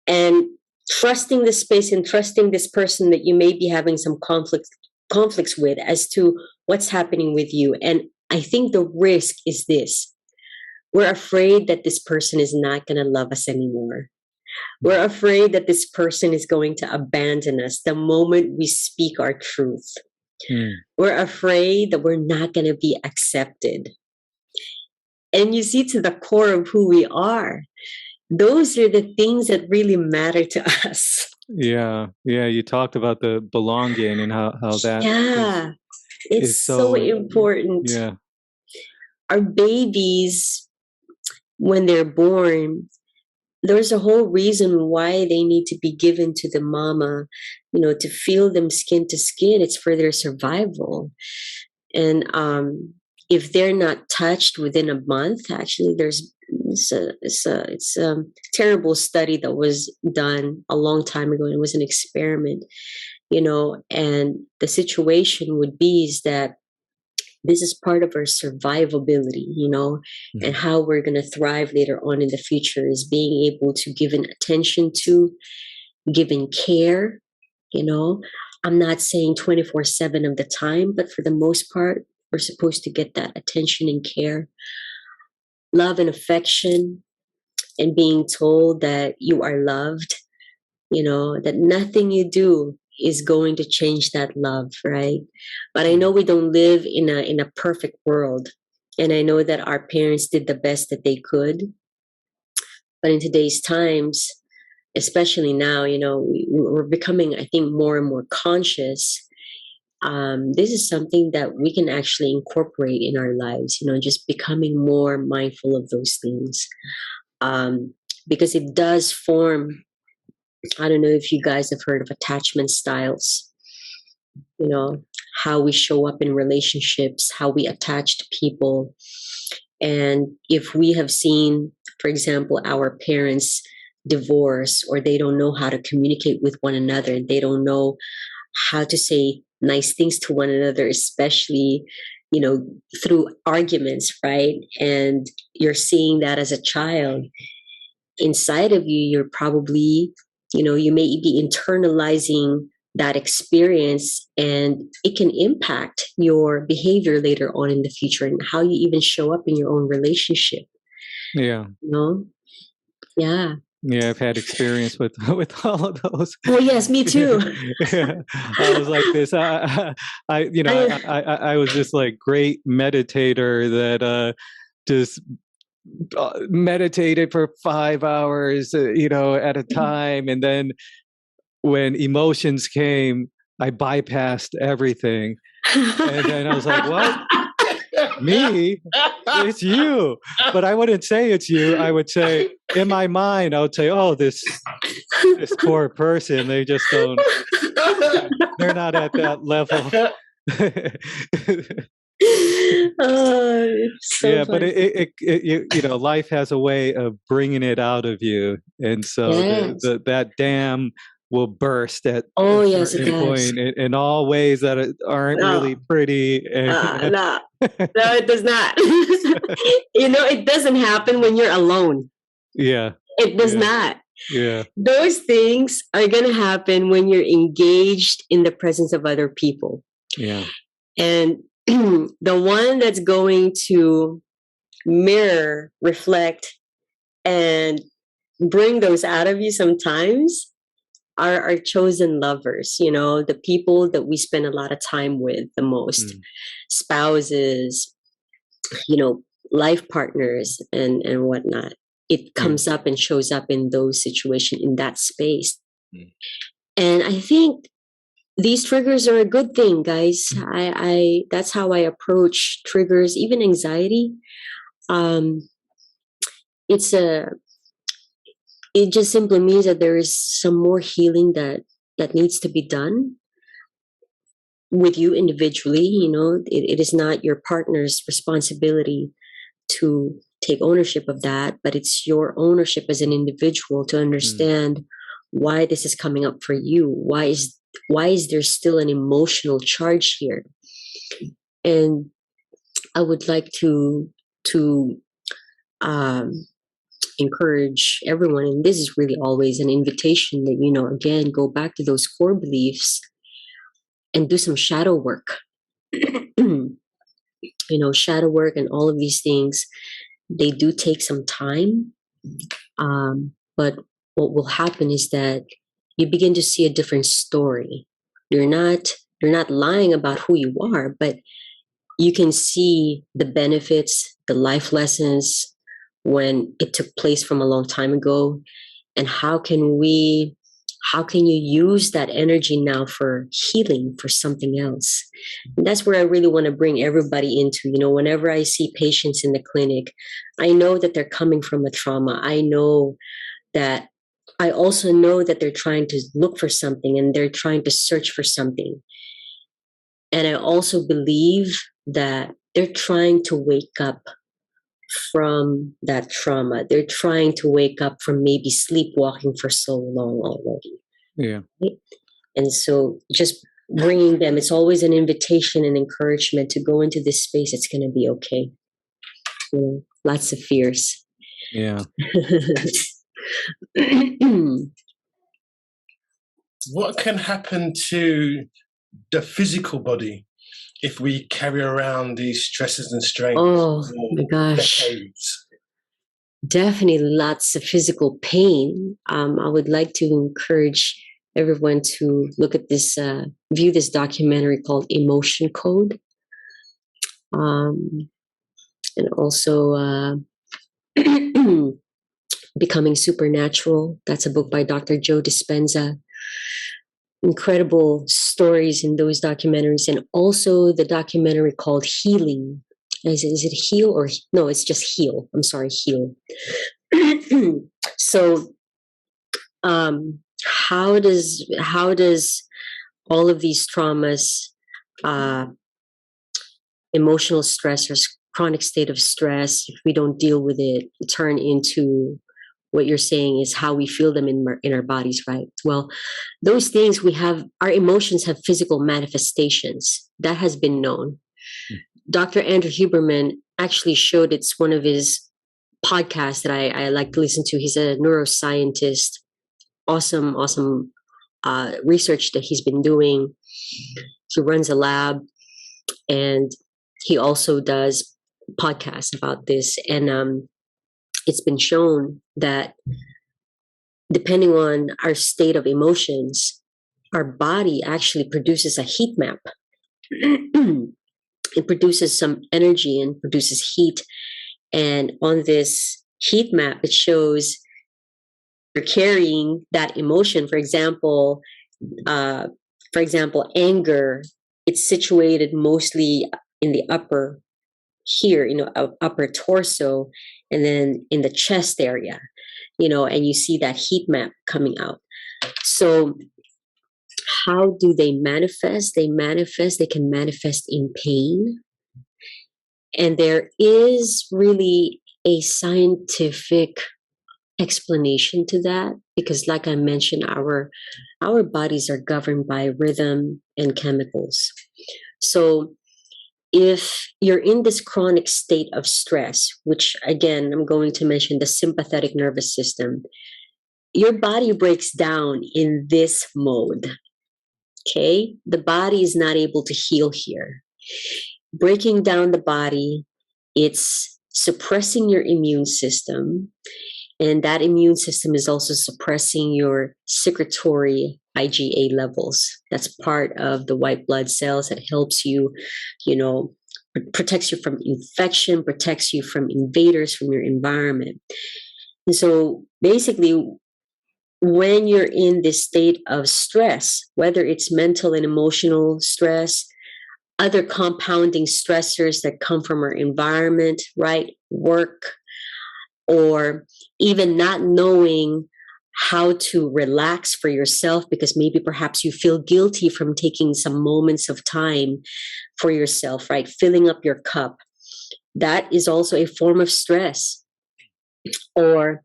and trusting the space and trusting this person that you may be having some conflicts with as to what's happening with you. And I think the risk is this: we're afraid that this person is not going to love us anymore. We're afraid that this person is going to abandon us the moment we speak our truth. We're afraid that we're not going to be accepted. And you see, to the core of who we are, those are the things that really matter to us. Yeah. You talked about the belonging and how that is so important. Yeah. Our babies, when they're born, there's a whole reason why they need to be given to the mama, to feel them skin to skin. It's for their survival. And if they're not touched within a month, actually, it's a terrible study that was done a long time ago. It was an experiment, and the situation would be is that this is part of our survivability, and how we're going to thrive later on in the future is being able to give an attention to, giving care, I'm not saying 24/7 of the time, but for the most part, we're supposed to get that attention and care, love and affection, and being told that you are loved, that nothing you do is going to change that love, right? But I know we don't live in a perfect world, and I know that our parents did the best that they could. But in today's times, especially now, we're becoming, I think, more and more conscious. This is something that we can actually incorporate in our lives, just becoming more mindful of those things, because it does form. I don't know if you guys have heard of attachment styles, how we show up in relationships, how we attach to people. And if we have seen, for example, our parents divorce, or they don't know how to communicate with one another, they don't know how to say nice things to one another, especially, through arguments, right? And you're seeing that as a child. Inside of you, you're probably, you may be internalizing that experience, and it can impact your behavior later on in the future and how you even show up in your own relationship. Yeah. Yeah. Yeah, I've had experience with all of those. Oh yes, me too. Yeah. I was like this. I was this like great meditator that just meditated for 5 hours, at a time, and then when emotions came, I bypassed everything, and then I was like, "What? Me? It's you." But I wouldn't say it's you. I would say, in my mind, I would say, "Oh, this poor person. They just don't. They're not at that level." So yeah, funny. But life has a way of bringing it out of you, and so that dam will burst at a certain point in all ways that aren't really pretty. No, it does not. It doesn't happen when you're alone. Yeah, it does not. Yeah, those things are going to happen when you're engaged in the presence of other people. Yeah, and the one that's going to mirror, reflect, and bring those out of you sometimes are our chosen lovers, the people that we spend a lot of time with the most, spouses, life partners, and whatnot. It comes up and shows up in those situations, in that space. And I think these triggers are a good thing, guys. I that's how I approach triggers, even anxiety. It just simply means that there is some more healing that needs to be done with you individually. It is not your partner's responsibility to take ownership of that, but it's your ownership as an individual to understand why this is coming up for you. Why is there still an emotional charge here? And I would like to encourage everyone, and this is really always an invitation that, again, go back to those core beliefs and do some shadow work. Shadow work and all of these things, they do take some time. But what will happen is that you begin to see a different story. You're not lying about who you are, but you can see the benefits, the life lessons when it took place from a long time ago. And how can you use that energy now for healing, for something else? And that's where I really want to bring everybody into. Whenever I see patients in the clinic, I know that they're coming from a trauma. I also know that they're trying to look for something and they're trying to search for something. And I also believe that they're trying to wake up from that trauma. They're trying to wake up from maybe sleepwalking for so long already. Yeah. Right? And so just bringing them, it's always an invitation and encouragement to go into this space. It's going to be okay. Lots of fears. Yeah. What can happen to the physical body if we carry around these stresses and strains? Oh my gosh. Decades? Definitely lots of physical pain. I would like to encourage everyone to look at this, view this documentary called Emotion Code. And also Becoming Supernatural. That's a book by Dr. Joe Dispenza. Incredible stories in those documentaries. And also the documentary called Healing. Is it Heal or no? It's just Heal. I'm sorry, Heal. So, how does all of these traumas, emotional stressors, chronic state of stress, if we don't deal with it, turn into what you're saying is how we feel them in our bodies, right? Well, those things our emotions have physical manifestations. That has been known. Dr. Andrew Huberman actually showed, it's one of his podcasts that I like to listen to. He's a neuroscientist. Awesome research that he's been doing. He runs a lab and he also does podcasts about this. And it's been shown that depending on our state of emotions, our body actually produces a heat map. It produces some energy and produces heat. And on this heat map, it shows you're carrying that emotion. For example, anger, it's situated mostly in the upper here, upper torso, and then in the chest area, and you see that heat map coming out. So how do they manifest? They can manifest in pain. And there is really a scientific explanation to that, because like I mentioned, our bodies are governed by rhythm and chemicals. So if you're in this chronic state of stress, which again, I'm going to mention the sympathetic nervous system, your body breaks down in this mode. Okay? The body is not able to heal here. Breaking down the body, it's suppressing your immune system. And that immune system is also suppressing your secretory IgA levels. That's part of the white blood cells that helps you, protects you from infection, protects you from invaders from your environment. And so basically, when you're in this state of stress, whether it's mental and emotional stress, other compounding stressors that come from our environment, right? Work, or even not knowing how to relax for yourself because maybe perhaps you feel guilty from taking some moments of time for yourself, right? Filling up your cup. That is also a form of stress. Or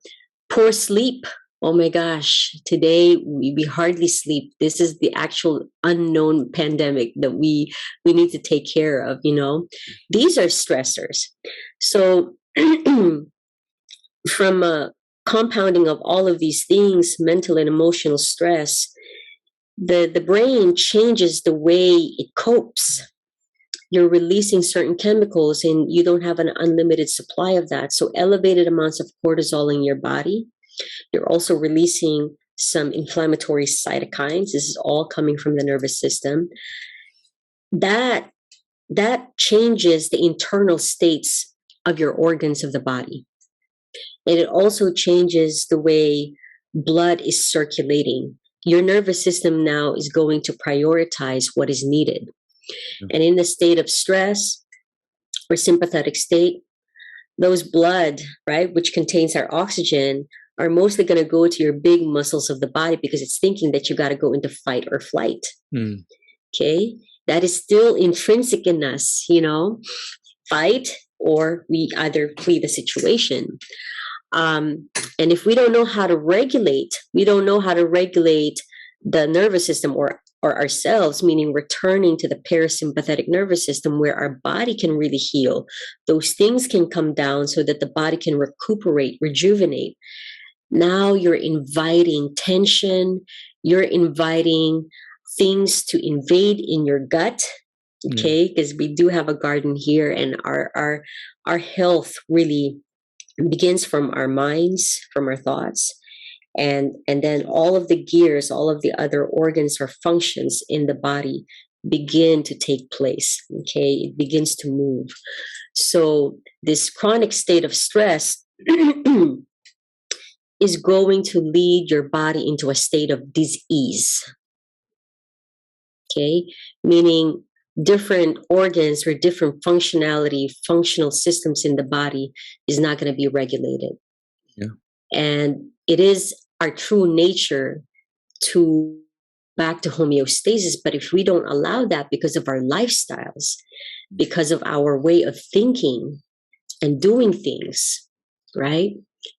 poor sleep, oh my gosh, today we hardly sleep. This is the actual unknown pandemic that we need to take care of, you know. These are stressors. So from a compounding of all of these things, mental and emotional stress, the brain changes the way it copes. You're releasing certain chemicals and you don't have an unlimited supply of that. So elevated amounts of cortisol in your body. You're also releasing some inflammatory cytokines. This is all coming from the nervous system. That changes the internal states of your organs of the body. And it also changes the way blood is circulating. Your nervous system now is going to prioritize what is needed. Mm-hmm. And in the state of stress or sympathetic state, those blood, right, which contains our oxygen, are mostly going to go to your big muscles of the body because it's thinking that you got to go into fight or flight. Mm. Okay? That is still intrinsic in us, you know, fight, or we either flee the situation. And if we don't know how to regulate, the nervous system or ourselves, meaning returning to the parasympathetic nervous system where our body can really heal, those things can come down so that the body can recuperate, rejuvenate. Now you're inviting tension, you're inviting things to invade in your gut, okay? Because we do have a garden here, and our health really begins from our minds, from our thoughts, and then all of the gears, all of the other organs or functions in the body begin to take place, okay? It begins to move. So this chronic state of stress is going to lead your body into a state of dis-ease, okay? Meaning different organs or different functional systems in the body is not going to be regulated. Yeah. And it is our true nature to back to homeostasis. But if we don't allow that because of our lifestyles, because of our way of thinking and doing things, right?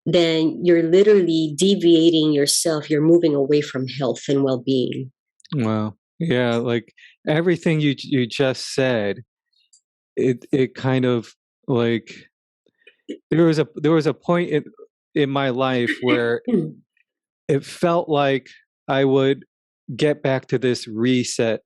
Then you're literally deviating yourself. You're moving away from health and well-being. Wow. Yeah, like everything you just said, it kind of like there was a point in my life where it felt like I would get back to this reset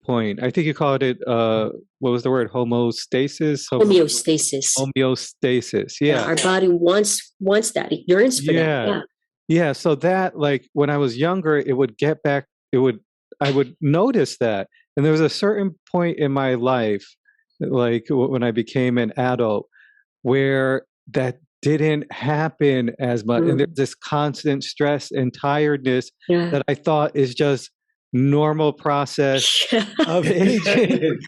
point. I think you called it what was the word? Homeostasis? Homeostasis. Yeah. Our body wants that. It yearns for that. Yeah. Yeah. So that, like, when I was younger, it would get back. I would notice that. And there was a certain point in my life, like when I became an adult, where that didn't happen as much. And there's this constant stress and tiredness that I thought is just normal process of aging.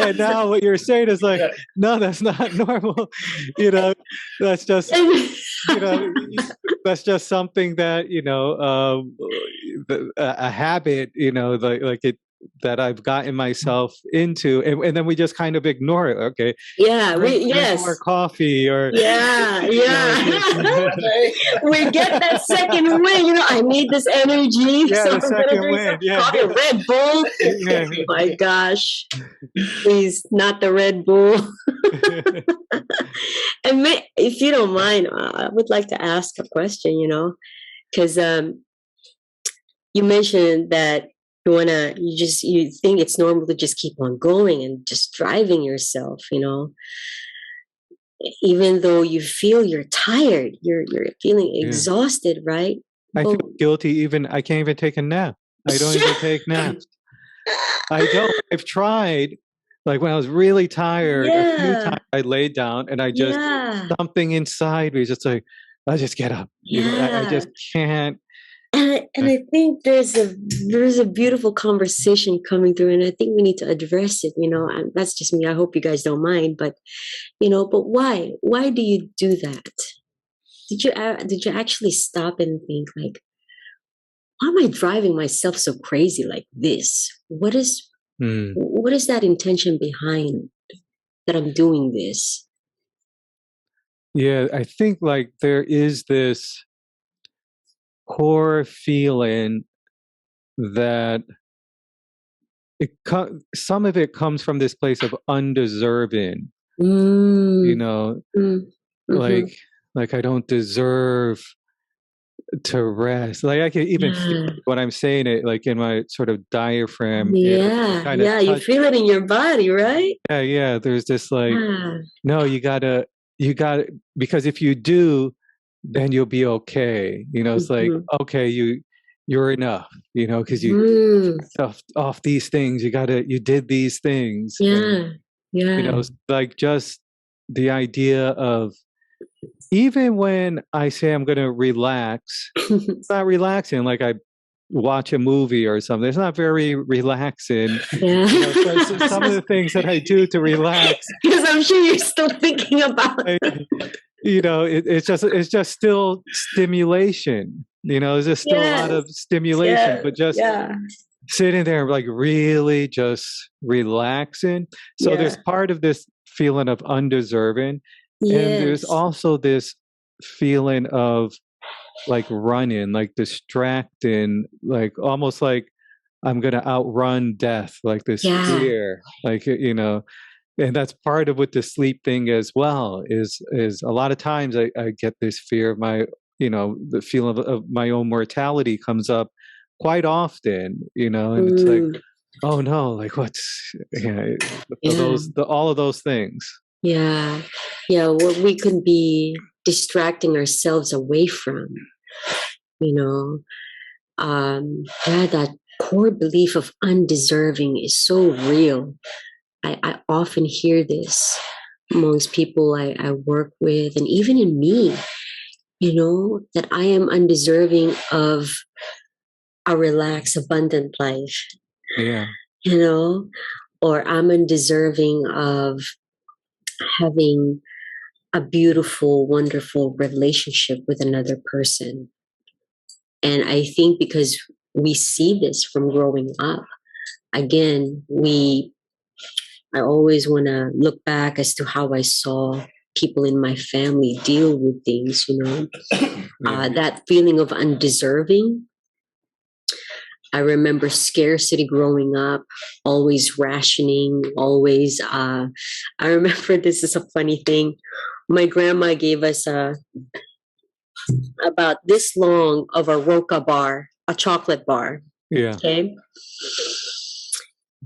And now what you're saying is like, no, that's not normal. You know, that's just, that's just something that, a habit, like it, that I've gotten myself into, and then we just kind of ignore it. Okay. Yeah. Drink more coffee, or we get that second win. I need this energy. Yeah, so the second win. Yeah. Coffee, Red Bull. Oh my gosh. Please, not the Red Bull. And if you don't mind, I would like to ask a question, because you mentioned that you think it's normal to just keep on going and just driving yourself, even though you feel you're tired, you're feeling exhausted, right? I feel guilty. I can't even take a nap. I don't even take naps. I don't. I've tried. Like when I was really tired, a few times I laid down and I just, something inside me just like, I'll just get up. I just can't. And I think there's a beautiful conversation coming through, and I think we need to address it. And that's just me. I hope you guys don't mind, but but why? Why do you do that? Did you actually stop and think like, why am I driving myself so crazy like this? What is that intention behind that I'm doing this? Yeah, I think like there is this core feeling that some of it comes from this place of undeserving. You know, like I don't deserve to rest. Like I can even feel when I'm saying it, like in my sort of diaphragm. Yeah, you feel it in your body, right? Yeah. There's this like, no, you gotta, because if you do, then you'll be okay. You know, it's like, okay, you're enough. You know, because you stuffed off these things. You did these things. Yeah. You know, like just the idea of, even when I say I'm going to relax, it's not relaxing. Like I watch a movie or something. It's not very relaxing. Yeah. You know, so some of the things that I do to relax, because I'm sure you're still thinking about you know, it's just still stimulation. You know, there's just still a lot of stimulation, but just sitting there, like really just relaxing. So there's part of this feeling of undeserving. And there's also this feeling of like running, like distracting, like almost like I'm going to outrun death, like this fear, like, you know, and that's part of what the sleep thing as well is a lot of times I get this fear of my, you know, the feeling of my own mortality comes up quite often, you know, and it's like, oh no, like what's, all of those things. Yeah, what we could be distracting ourselves away from, you know. That core belief of undeserving is so real. I often hear this amongst people I work with, and even in me, you know, that I am undeserving of a relaxed, abundant life. Yeah. You know, or I'm undeserving of having a beautiful, wonderful relationship with another person. And I think because we see this from growing up, again, I always want to look back as to how I saw people in my family deal with things, you know, that feeling of undeserving. I remember scarcity growing up, always rationing, always. I remember, this is a funny thing. My grandma gave us about this long of a Roca bar, a chocolate bar. Yeah. Okay.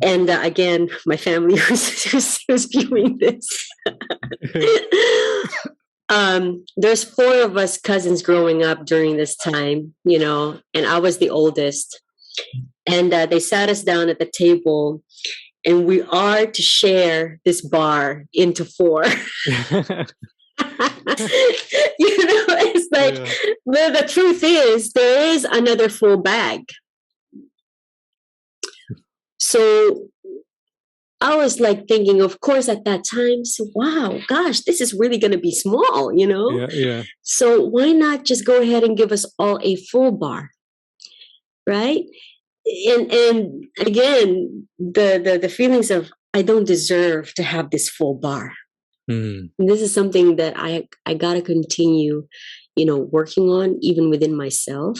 And again, my family was viewing this. There's 4 of us cousins growing up during this time, you know, and I was the oldest. And they sat us down at the table, and we are to share this bar into 4. You know, it's like, the truth is, there is another full bag. So I was like thinking, of course, at that time, so wow, gosh, this is really going to be small, you know? Yeah. So why not just go ahead and give us all a full bar, right? And again, the feelings of, I don't deserve to have this full bar. This is something that I got to continue, you know, working on, even within myself.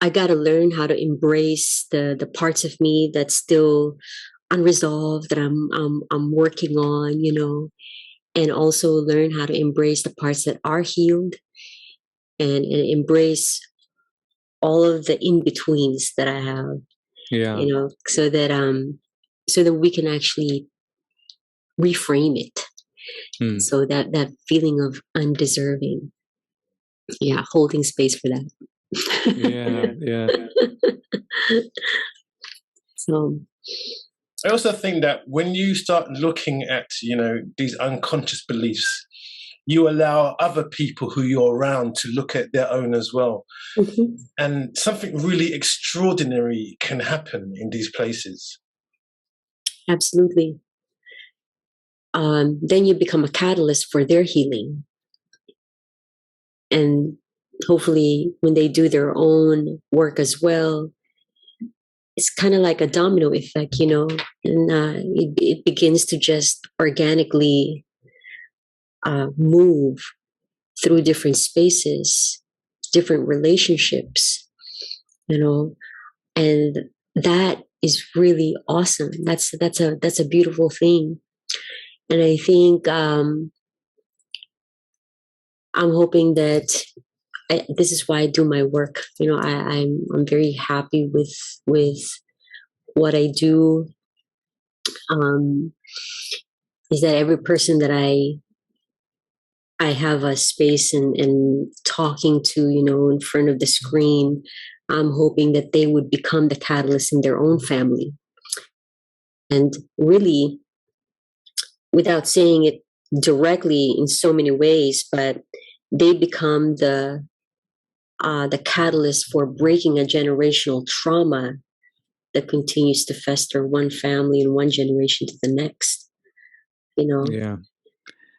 I got to learn how to embrace the parts of me that's still unresolved, that I'm working on, you know, and also learn how to embrace the parts that are healed, and embrace all of the in-betweens that I have, you know, so that we can actually reframe it. So that feeling of undeserving, holding space for that. So I also think that when you start looking at, you know, these unconscious beliefs, you allow other people who you're around to look at their own as well. And something really extraordinary can happen in these places. Absolutely. Then you become a catalyst for their healing. And hopefully when they do their own work as well, it's kind of like a domino effect, you know, and it begins to just organically move through different spaces, different relationships, and that is really awesome. That's a beautiful thing. And I think I'm hoping that this is why I do my work. I'm very happy with what I do. Is that every person that I have a space and talking to, in front of the screen, I'm hoping that they would become the catalyst in their own family. And really, without saying it directly in so many ways, but they become the catalyst for breaking a generational trauma that continues to fester one family and one generation to the next. Yeah.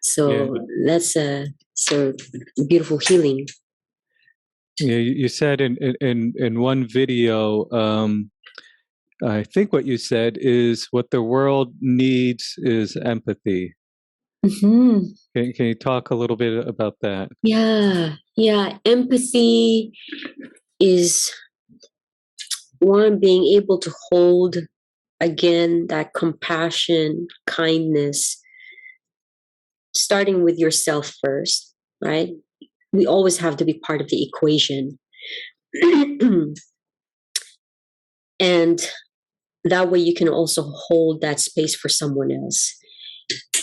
So that's a beautiful healing. Yeah, you said in one video, I think what you said is what the world needs is empathy. Mm-hmm. Can you talk a little bit about that? Yeah. Empathy is one, being able to hold, again, that compassion, kindness, starting with yourself first, right? We always have to be part of the equation. And that way you can also hold that space for someone else.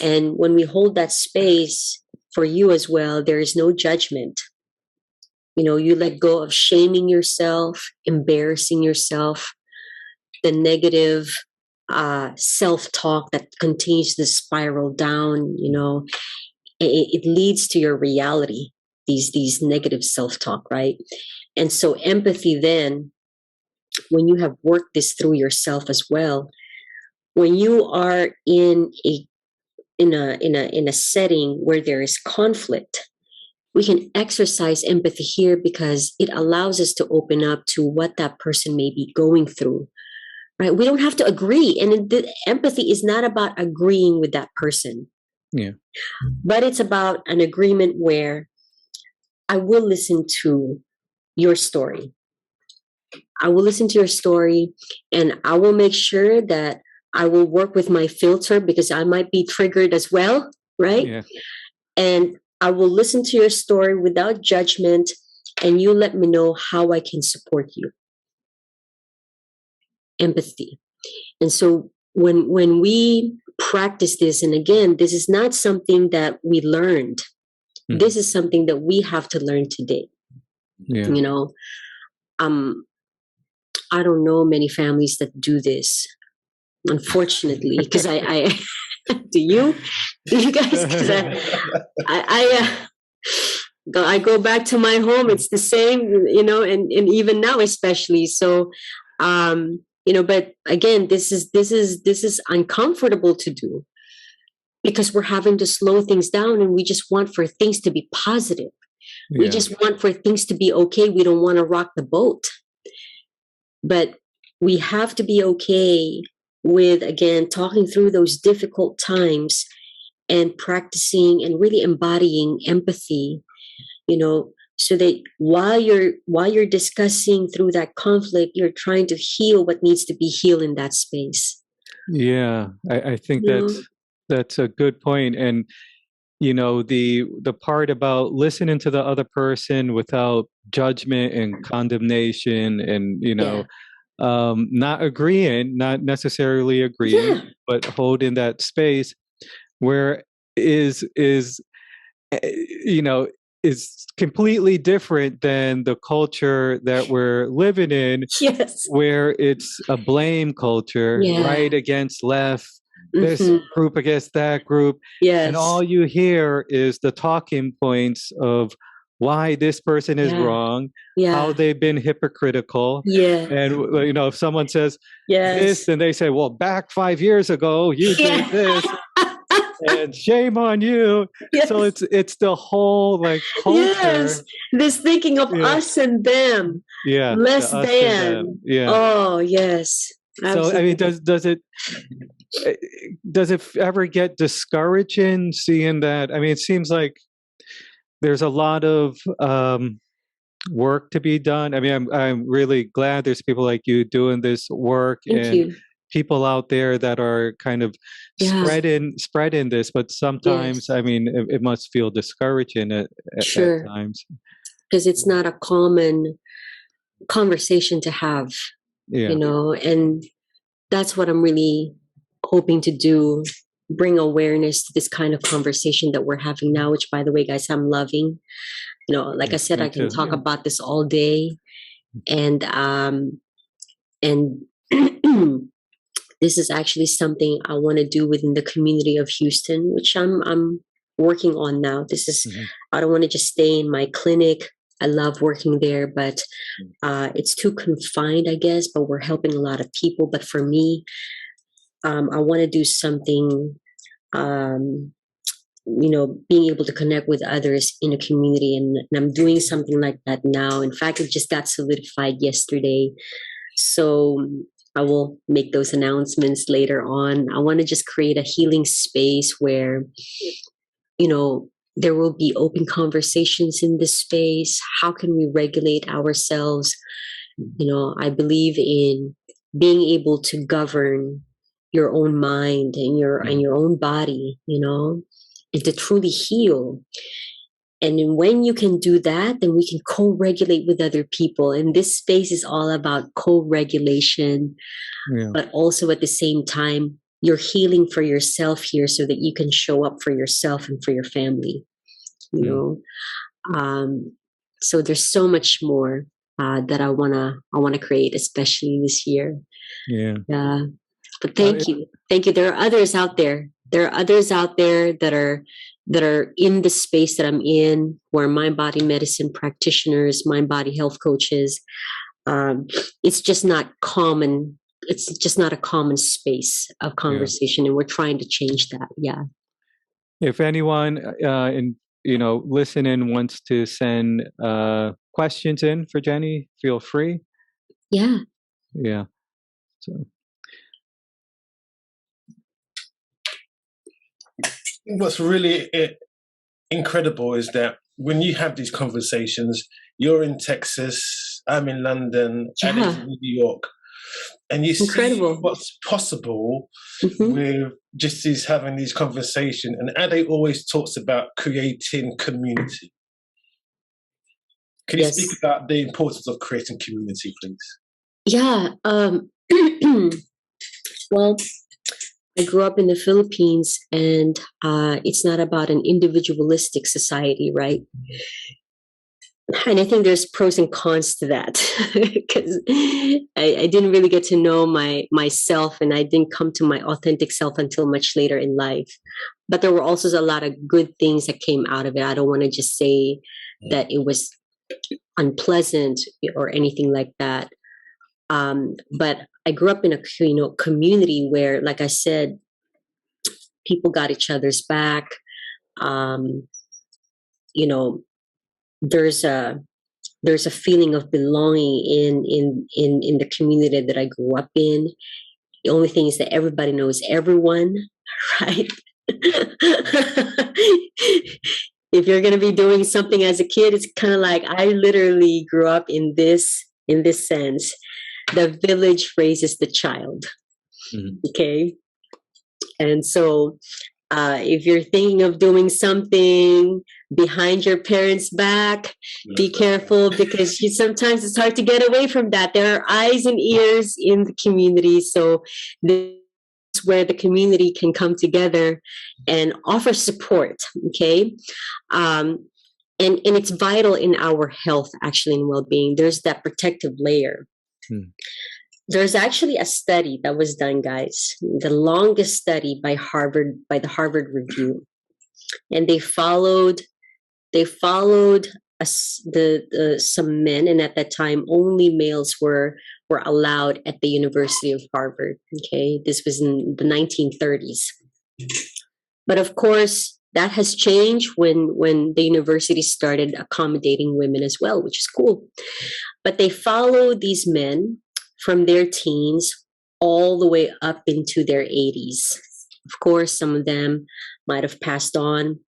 And when we hold that space for you as well, there is no judgment. You let go of shaming yourself, embarrassing yourself, the negative self-talk that continues to spiral down. It leads to your reality, these negative self-talk, right? And so empathy, then, when you have worked this through yourself as well, when you are in a setting where there is conflict, we can exercise empathy here because it allows us to open up to what that person may be going through, right? We don't have to agree. And empathy is not about agreeing with that person. Yeah. But it's about an agreement where I will listen to your story. I will listen to your story, and I will make sure that I will work with my filter because I might be triggered as well, right? Yeah. And I will listen to your story without judgment, and you let me know how I can support you. Empathy. And so when we practice this, and again, this is not something that we learned. Mm-hmm. This is something that we have to learn today. Yeah. I don't know many families that do this, unfortunately, because I do you guys? Because I go back to my home. It's the same, and even now, especially. So, but again, this is uncomfortable to do because we're having to slow things down, and we just want for things to be positive. Yeah. We just want for things to be okay. We don't want to rock the boat. But we have to be okay with, again, talking through those difficult times and practicing and really embodying empathy, so that while you're discussing through that conflict, you're trying to heal what needs to be healed in that space. Yeah, I think that's a good point. And, the part about listening to the other person without judgment and condemnation and, not agreeing, not necessarily agreeing, but holding that space where is completely different than the culture that we're living in, where it's a blame culture, right against left, this group against that group. And all you hear is the talking points of why this person is wrong, how they've been hypocritical. And, if someone says this, then they say, well, back 5 years ago, you did this. And shame on you. So it's the whole culture. This thinking of us and them. Less than. Yeah. Oh, yes. Absolutely. So I mean, does it does it ever get discouraging seeing that? I mean, it seems like there's a lot of work to be done. I mean, I'm really glad there's people like you doing this work. Thank and you. People out there that are kind of spreading this, but sometimes, I mean, it must feel discouraging at times. Because it's not a common conversation to have, you know, and that's what I'm really hoping to do, bring awareness to this kind of conversation that we're having now, which, by the way, guys, I'm loving. You know, like I said, I can talk about this all day. And this is actually something I want to do within the community of Houston, which I'm working on now. This is, I don't want to just stay in my clinic. I love working there, but it's too confined, I guess, but we're helping a lot of people. But for me, I want to do something, you know, being able to connect with others in a community. And I'm doing something like that now. In fact, it just got solidified yesterday. So I will make those announcements later on. I want to just create a healing space where, you know, there will be open conversations in this space. How can we regulate ourselves? You know, I believe in being able to govern your own mind and your own body, you know, and to truly heal. And when you can do that, then we can co-regulate with other people. And this space is all about co-regulation, but also at the same time, you're healing for yourself here so that you can show up for yourself and for your family, you know? So there's so much more that I wanna create, especially this year. But thank you. There are others out there. There are others out there that are in the space that I'm in, who are mind body medicine practitioners, mind body health coaches. It's just not common. It's just not a common space of conversation, and we're trying to change that. If anyone listening wants to send questions in for Geny, feel free. So. What's really incredible is that when you have these conversations, you're in Texas, I'm in London, and in New York, and you see what's possible with just having these conversations. And Ade always talks about creating community. Can you speak about the importance of creating community, please? Well, I grew up in the Philippines, and it's not about an individualistic society, right? And I think there's pros and cons to that, because I didn't really get to know myself, and I didn't come to my authentic self until much later in life. But there were also a lot of good things that came out of it. I don't want to just say that it was unpleasant or anything like that. But I grew up in a community where, like I said, people got each other's back. You know, there's a feeling of belonging in the community that I grew up in. The only thing is that everybody knows everyone, right? If you're going to be doing something as a kid, it's kind of like I literally grew up in this sense. The village raises the child. Okay. And so if you're thinking of doing something behind your parents' back, be careful, because sometimes it's hard to get away from that. There are eyes and ears in the community. So this is where the community can come together and offer support. Okay. And it's vital in our health, actually, and well-being. There's that protective layer. There's actually a study that was done, guys, the longest study by the Harvard Review, and they followed some men, and at that time only males were allowed at the University of Harvard. Okay, this was in the 1930s, but of course that has changed when the university started accommodating women as well, which is cool. But they followed these men from their teens all the way up into their 80s. Of course, some of them might have passed on,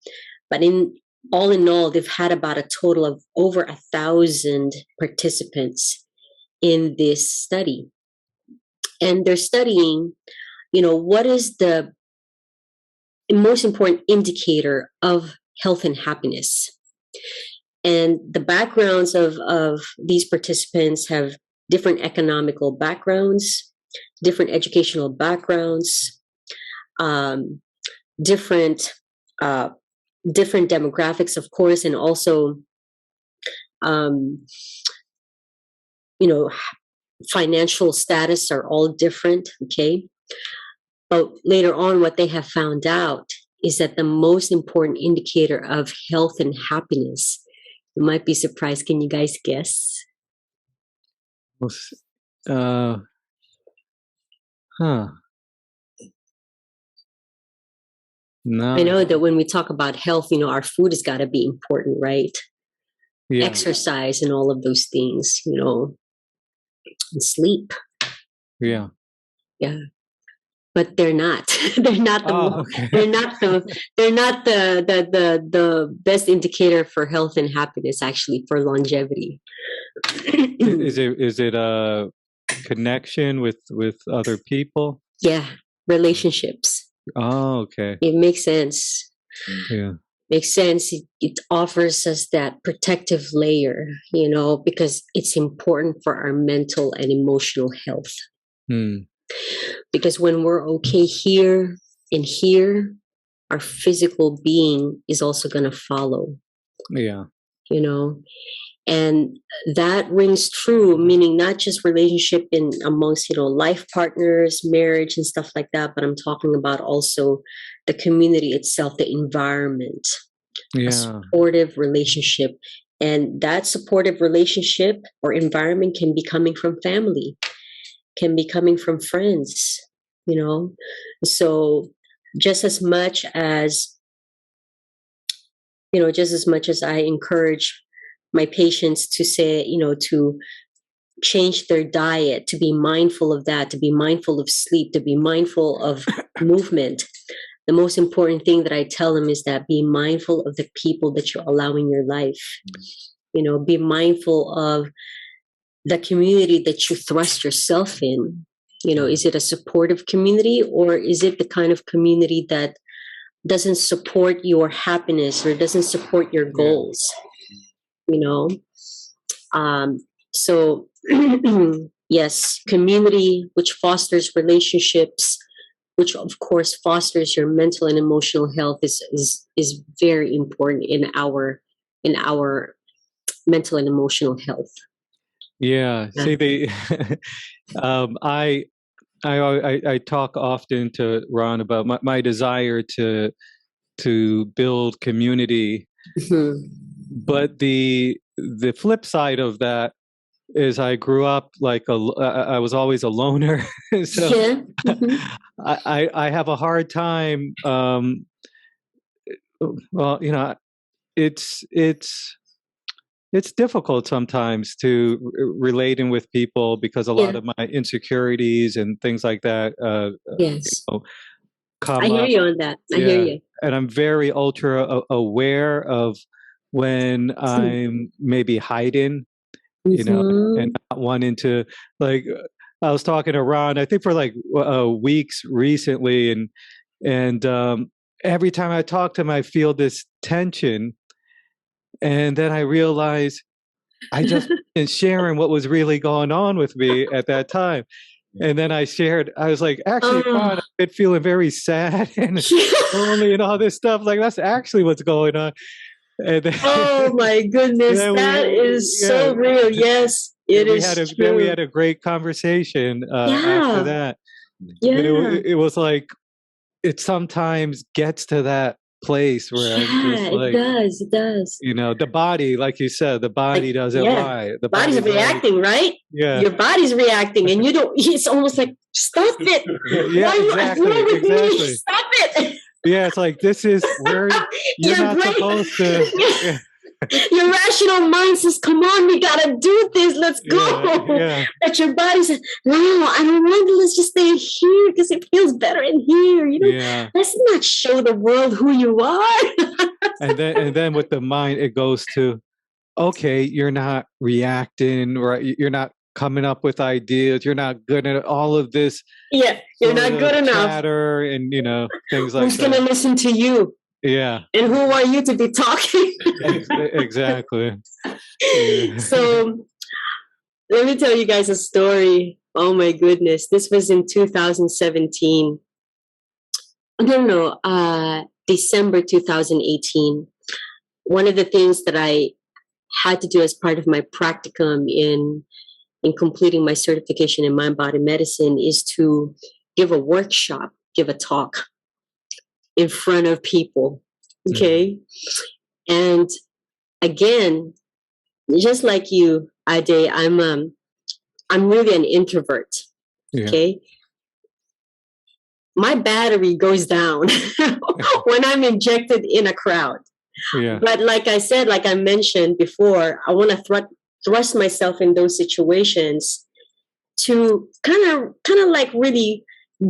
but in all, they've had about a total of over 1,000 participants in this study. And they're studying, what is the most important indicator of health and happiness. And the backgrounds of these participants have different economical backgrounds, different educational backgrounds, different demographics, of course, and also, financial status are all different. Okay. But later on, what they have found out is that the most important indicator of health and happiness, you might be surprised. Can you guys guess? No. I know that when we talk about health, our food has got to be important, right? Yeah. Exercise and all of those things, and sleep. Yeah. Yeah. But they're not. They're not the. Okay. They're not the. They're not the best indicator for health and happiness. Actually, for longevity. Is it a connection with other people? Yeah, relationships. Oh, okay. It makes sense. Yeah. Makes sense. It offers us that protective layer, because it's important for our mental and emotional health. Because when we're okay here and here, our physical being is also going to follow. Yeah. And that rings true, meaning not just relationship amongst, life partners, marriage and stuff like that, but I'm talking about also the community itself, the environment, a supportive relationship. And that supportive relationship or environment can be coming from family, can be coming from friends, So just as much as I encourage my patients to say, to change their diet, to be mindful of that, to be mindful of sleep, to be mindful of movement. The most important thing that I tell them is that be mindful of the people that you allow in your life. Be mindful of the community that you thrust yourself in. Is it a supportive community, or is it the kind of community that doesn't support your happiness or doesn't support your goals? So yes, community, which fosters relationships, which of course fosters your mental and emotional health, is very important in our mental and emotional health. Yeah. See, I talk often to Raan about my desire to build community. But the flip side of that is I grew up I was always a loner. So yeah. I have a hard time. It's difficult sometimes to relating with people because a lot of my insecurities and things like that. Yes. Come I hear you on that. I hear you. And I'm very ultra aware of when I'm maybe hiding, and not wanting to, I was talking to Raan, I think for weeks recently, and every time I talk to him, I feel this tension, and then I realize I just been sharing what was really going on with me at that time. And then I was like, actually, Raan, I've been feeling very sad and lonely and all this stuff. That's actually what's going on. And then, oh my goodness, that is so real. Yes, it is true. Then we had a great conversation after that. Yeah. It was like, it sometimes gets to that place where it does. The body, like you said, the body doesn't lie. The body's reacting, right? Yeah. Your body's reacting, and you don't. It's almost like, stop it. Yeah, exactly. Stop it. Yeah, it's like, this is where you're not supposed to. Your rational mind says, come on, we got to do this. Let's go. Yeah. But your body says, no, I don't want to. Let's just stay here because it feels better in here. Let's not show the world who you are. and then with the mind, it goes to, okay, you're not reacting, right? You're not coming up with ideas. You're not good at all of this. Yeah, you're not good enough. Chatter and, things like that. Who's going to listen to you? Yeah. And who are you to be talking? Exactly. Yeah. So let me tell you guys a story. Oh my goodness. This was in 2017. December 2018. One of the things that I had to do as part of my practicum in completing my certification in mind-body medicine is to give a workshop, give a talk in front of people. Okay. And again, just like you, Ade, I'm really an introvert. Okay. My battery goes down when I'm injected in a crowd. Yeah. But like I said, like I mentioned before, I want to thrust myself in those situations to kind of like really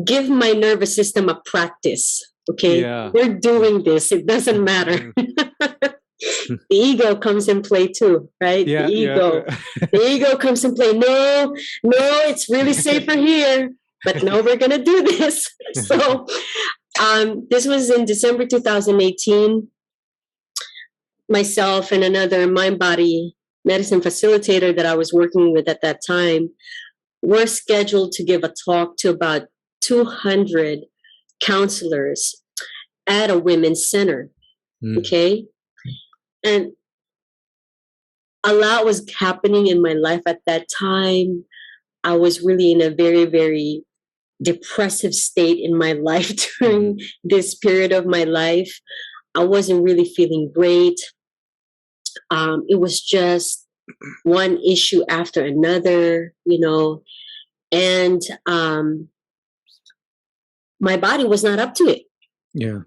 give my nervous system a practice. Okay, we're doing this. It doesn't matter. The ego comes in play too, right? Yeah, the ego comes in play. No, it's really safer here. But no, we're gonna do this. So, this was in December 2018. Myself and another mind-body medicine facilitator that I was working with at that time were scheduled to give a talk to about 200 counselors at a women's center. Okay. And a lot was happening in my life at that time. I was really in a very, very depressive state in my life during this period of my life. I wasn't really feeling great. It was just one issue after another, and my body was not up to it. Yeah.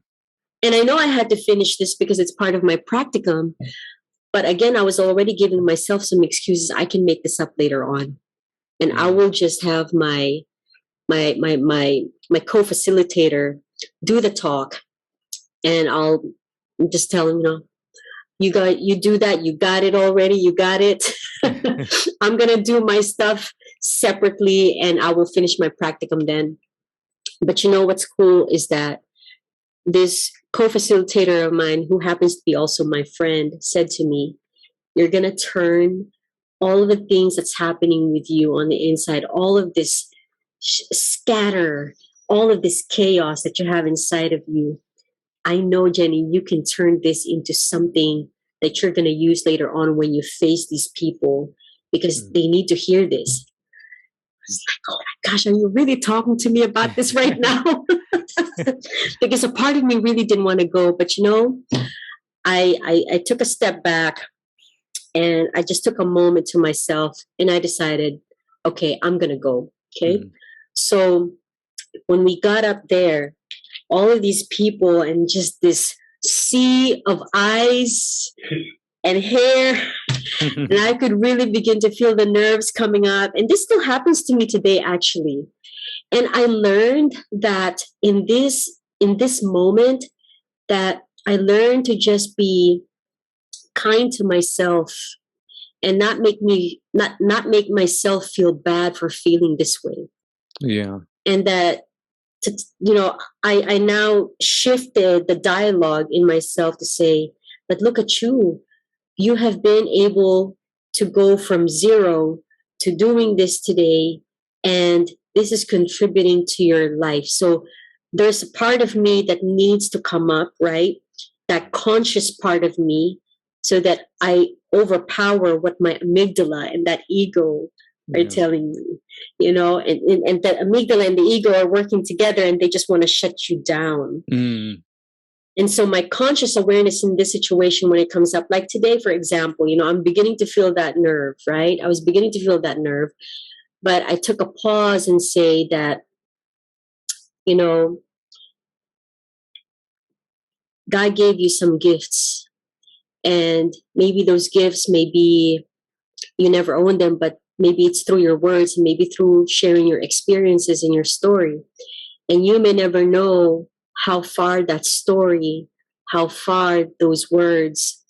And I know I had to finish this because it's part of my practicum. But again, I was already giving myself some excuses. I can make this up later on. And I will just have my co-facilitator do the talk. And I'll just tell him, you do that. You got it already. You got it. I'm going to do my stuff separately and I will finish my practicum then. But what's cool is that this co-facilitator of mine, who happens to be also my friend, said to me, you're going to turn all of the things that's happening with you on the inside, all of this scatter, all of this chaos that you have inside of you. I know, Geny, you can turn this into something that you're going to use later on when you face these people because they need to hear this. I was like, oh my gosh, are you really talking to me about this right now? Because a part of me really didn't want to go. But I took a step back and I just took a moment to myself and I decided, okay, I'm going to go. Okay. So when we got up there, all of these people and just this sea of eyes and hair, and I could really begin to feel the nerves coming up. And this still happens to me today, actually. And I learned that in this moment, that I learned to just be kind to myself and not make myself feel bad for feeling this way. Yeah. And that, I now shifted the dialogue in myself to say, but look at you. You have been able to go from zero to doing this today, and this is contributing to your life. So there's a part of me that needs to come up, right? That conscious part of me, so that I overpower what my amygdala and that ego are telling me, and that amygdala and the ego are working together and they just want to shut you down. And so my conscious awareness in this situation, when it comes up, like today, for example, I'm beginning to feel that nerve, right? I was beginning to feel that nerve, but I took a pause and say that, God gave you some gifts And maybe those gifts, maybe you never own them, but maybe it's through your words and maybe through sharing your experiences and your story. And you may never know how far that story, how far those words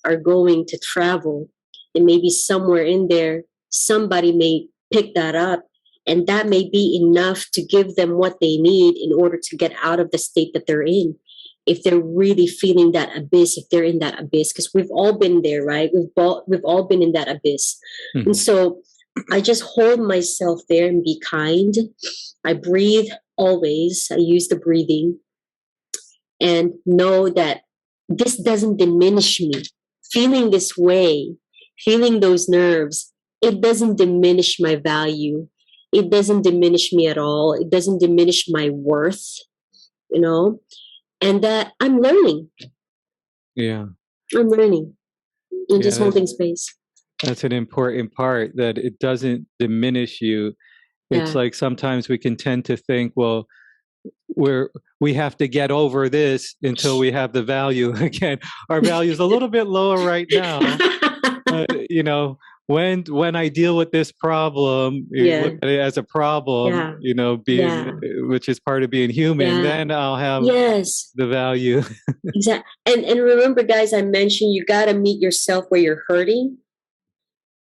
are going to travel. And maybe somewhere in there, somebody may pick that up, and that may be enough to give them what they need in order to get out of the state that they're in. If they're really feeling that abyss, if they're in that abyss, because we've all been there, right? We've all been in that abyss. Mm-hmm. And so I just hold myself there and be kind. I breathe always. I use the breathing and know that this doesn't diminish me. Feeling this way, feeling those nerves, it doesn't diminish my value. It doesn't diminish me at all. It doesn't diminish my worth, you know, and that I'm learning. Yeah. I'm learning and just holding space. That's an important part, that it doesn't diminish you. It's like sometimes we can tend to think, well, we have to get over this until we have the value again. Our value is a little bit lower right now. You know, when I deal with this problem, you look at it as a problem, you know, which is part of being human, then I'll have the value. Exactly. And remember, guys, I mentioned you got to meet yourself where you're hurting.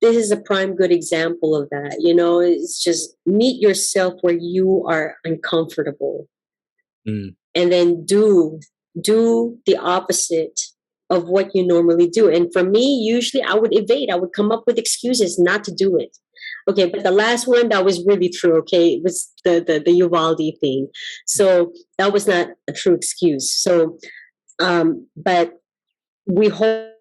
This is a prime good example of that. You know, it's just meet yourself where you are uncomfortable. And then do the opposite of what you normally do. And for me, usually I would evade. I would come up with excuses not to do it. Okay, but the last one, that was really true. Okay, it was the Uvalde thing. So that was not a true excuse. So, but we hold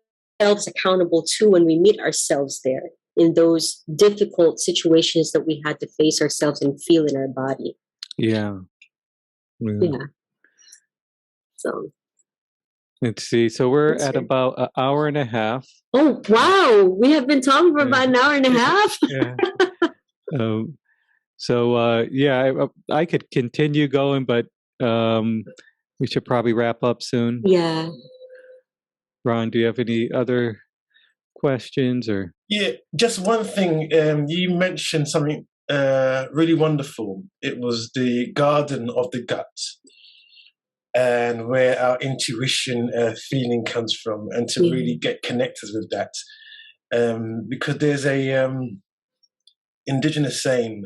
ourselves accountable too when we meet ourselves there in those difficult situations that we had to face ourselves and feel in our body. Yeah. So let's see. So we're at about an hour and a half. Oh, wow. We have been talking for about an hour and a half. I could continue going, but we should probably wrap up soon. Yeah. Ron, do you have any other questions or? Yeah, just one thing. You mentioned something really wonderful. It was the garden of the gut, and where our intuition feeling comes from, and to really get connected with that. Because there's a indigenous saying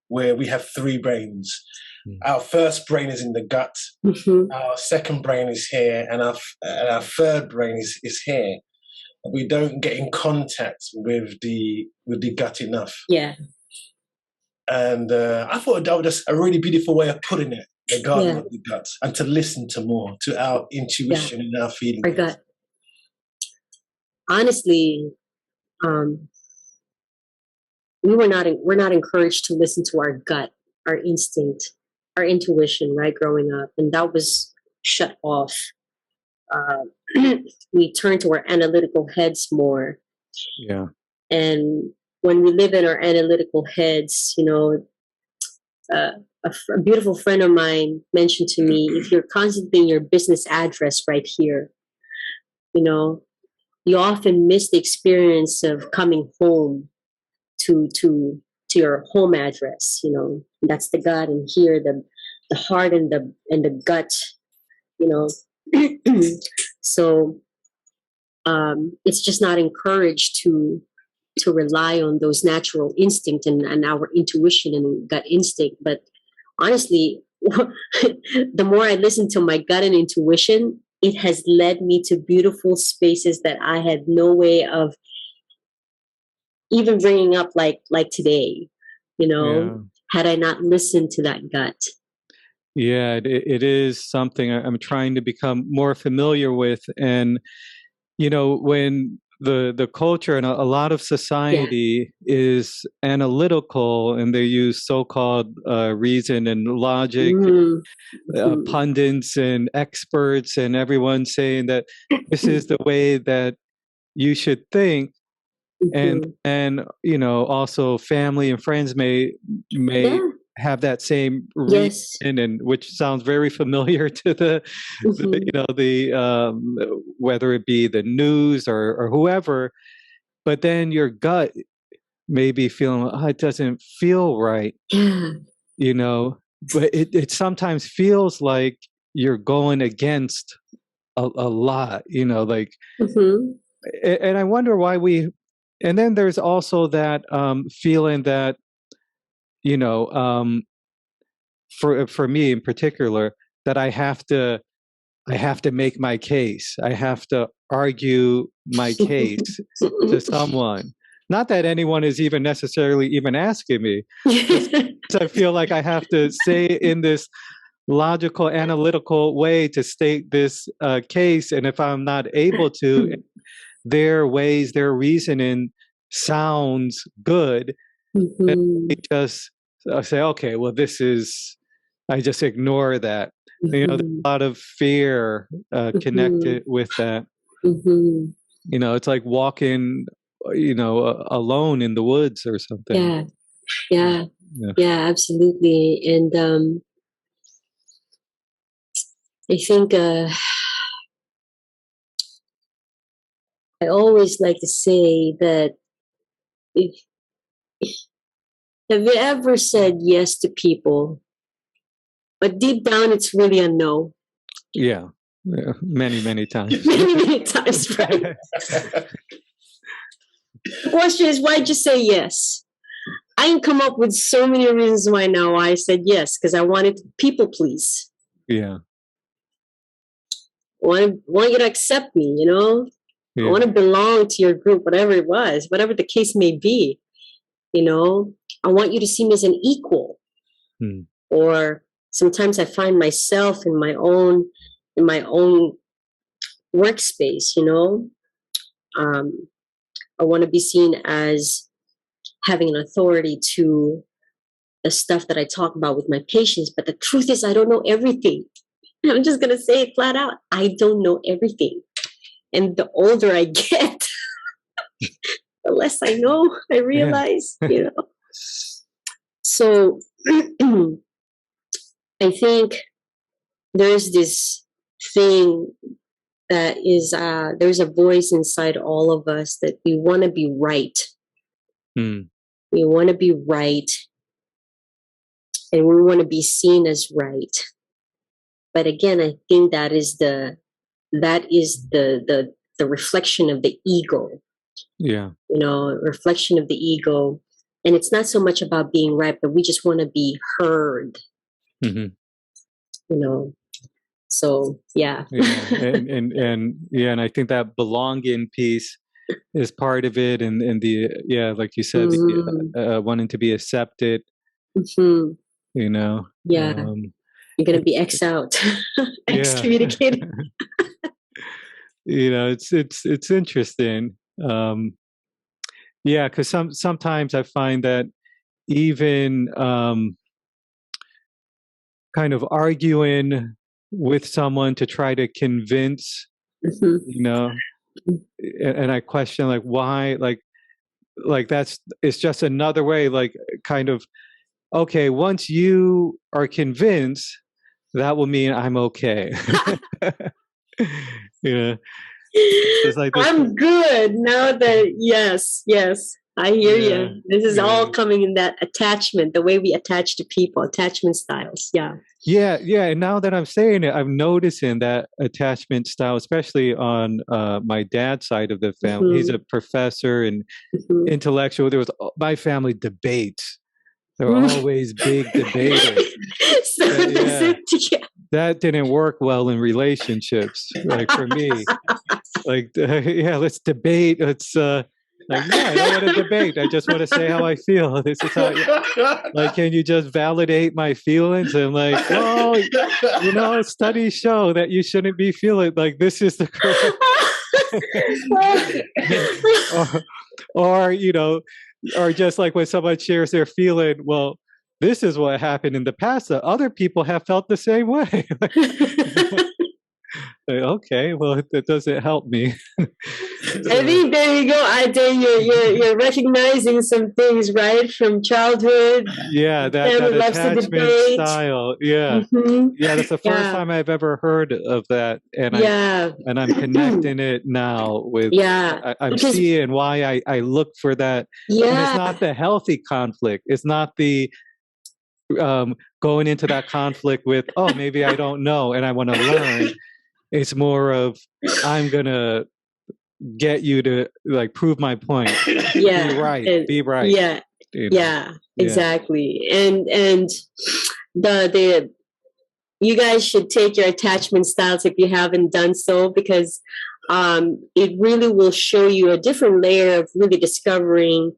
where we have three brains. Our first brain is in the gut, our second brain is here, and our third brain is here. We don't get in contact with the gut enough. Yeah. And I thought that was just a really beautiful way of putting it, the garden of the gut, and to listen to more, to our intuition and our feelings. Our gut. Honestly, we're not encouraged to listen to our gut, our instinct, our intuition, right, growing up. And that was shut off. We turn to our analytical heads more. Yeah. And when we live in our analytical heads, you know, a beautiful friend of mine mentioned to me, if you're constantly in your business address right here, you know, you often miss the experience of coming home to your home address. You know, that's the gut, and here the heart and the gut, you know. So it's just not encouraged to rely on those natural instinct and our intuition and gut instinct. But honestly, the more I listen to my gut and intuition, it has led me to beautiful spaces that I had no way of even bringing up like today, you know, had I not listened to that gut. Yeah, it is something I'm trying to become more familiar with. And, you know, when the culture and a lot of society is analytical, and they use so-called reason and logic, pundits and experts and everyone saying that this is the way that you should think. And you know, also family and friends may have that same Yes. reason, and which sounds very familiar to the whether it be the news or whoever, but then your gut may be feeling, oh, it doesn't feel right, but it sometimes feels like you're going against a lot, like, and I wonder why and then there's also that feeling that, for me in particular, that I have to make my case. I have to argue my case to someone. Not that anyone is even necessarily even asking me. I feel like I have to say in this logical, analytical way to state this case, and if I'm not able to, their reasoning sounds good, and just say, okay, well, I just ignore that. There's a lot of fear connected with that. It's like walking, alone in the woods or something. Yeah, absolutely. And I think I always like to say that have you ever said yes to people, but deep down it's really a no? Yeah, many times. many times, right? The question is, why'd you say yes? I can come up with so many reasons why now I said yes, because I wanted to people please. Yeah. Want you to accept me, Yeah. I want to belong to your group, whatever it was, whatever the case may be. I want you to see me as an equal. Or sometimes I find myself in my own workspace. I want to be seen as having an authority to the stuff that I talk about with my patients. But the truth is, I don't know everything. I'm just going to say it flat out. I don't know everything. And the older I get, the less I know, I realize, So I think there's this thing that is, there's a voice inside all of us that we want to be right. We want to be right. And we want to be seen as right. But again, I think that is the reflection of the ego. Yeah. Reflection of the ego. And it's not so much about being right, but we just want to be heard. So yeah. And I think that belonging piece is part of it, and the like you said, wanting to be accepted. Yeah. You're gonna be X out, excommunicated. It's interesting. Because sometimes I find that even kind of arguing with someone to try to convince, and I question like why, like it's just another way, like kind of, okay, once you are convinced, that will mean I'm okay. It's like this. I'm good now that, yes, I hear you. This is all coming in that attachment, the way we attach to people, attachment styles. Yeah. And now that I'm saying it, I'm noticing that attachment style, especially on my dad's side of the family. He's a professor and intellectual. There was my family debates. There were always big debaters. That didn't work well in relationships. Like for me, like let's debate. Let's I don't want to debate. I just want to say how I feel. This is how. Can you just validate my feelings? And like, oh, studies show that you shouldn't be feeling like this is the correct. Or just like when someone shares their feeling, well, this is what happened in the past. That other people have felt the same way. Okay, well, that doesn't help me. I think there you go. I think you're recognizing some things, right, from childhood. Yeah, that attachment style. Yeah, yeah. That's the first time I've ever heard of that, and I'm connecting it now with. I'm seeing why I look for that. Yeah, and it's not the healthy conflict. It's not the going into that conflict with, oh, maybe I don't know and I want to learn. It's more of, I'm gonna get you to like prove my point. Yeah, be right. Yeah, you know? Yeah, exactly. And the you guys should take your attachment styles if you haven't done so, because it really will show you a different layer of really discovering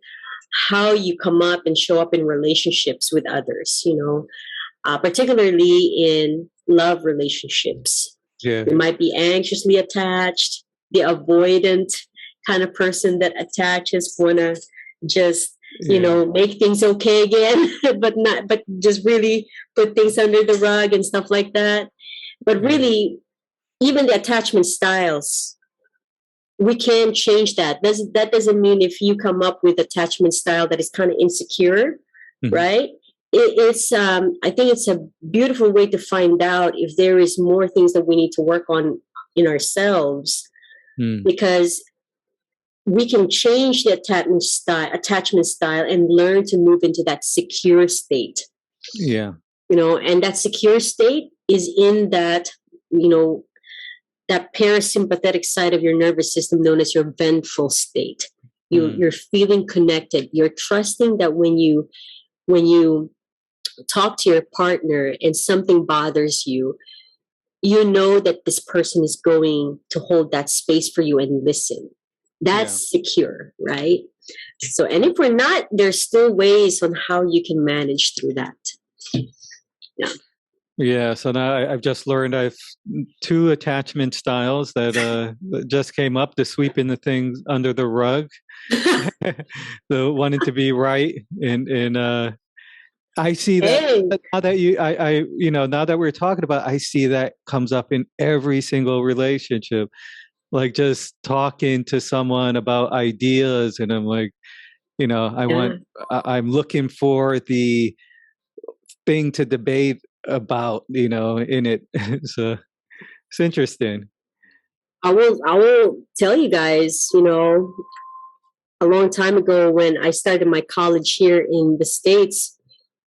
how you come up and show up in relationships with others, you know, particularly in love relationships. Yeah. You might be anxiously attached, the avoidant kind of person that attaches, want to just, you know, make things okay again, but just really put things under the rug and stuff like that. But really, even the attachment styles, we can change that. That doesn't mean if you come up with attachment style that is kind of insecure, right? It's I think it's a beautiful way to find out if there is more things that we need to work on in ourselves, because we can change the attachment style and learn to move into that secure state. Yeah. You know, and that secure state is in that, you know, that parasympathetic side of your nervous system known as your ventral state. You're feeling connected. You're trusting that when you talk to your partner and something bothers you, you know that this person is going to hold that space for you and listen. That's secure, right? So, and if we're not, there's still ways on how you can manage through that. Yeah. Yeah. So now I've just learned I have 2 attachment styles that just came up: the sweeping the things under the rug, the wanting to be right, and I see that now that now that we're talking about, I see that comes up in every single relationship. Like just talking to someone about ideas, and I'm like, you know, I'm looking for the thing to debate about, you know, in it. So it's interesting. I will tell you guys, you know, a long time ago when I started my college here in the States,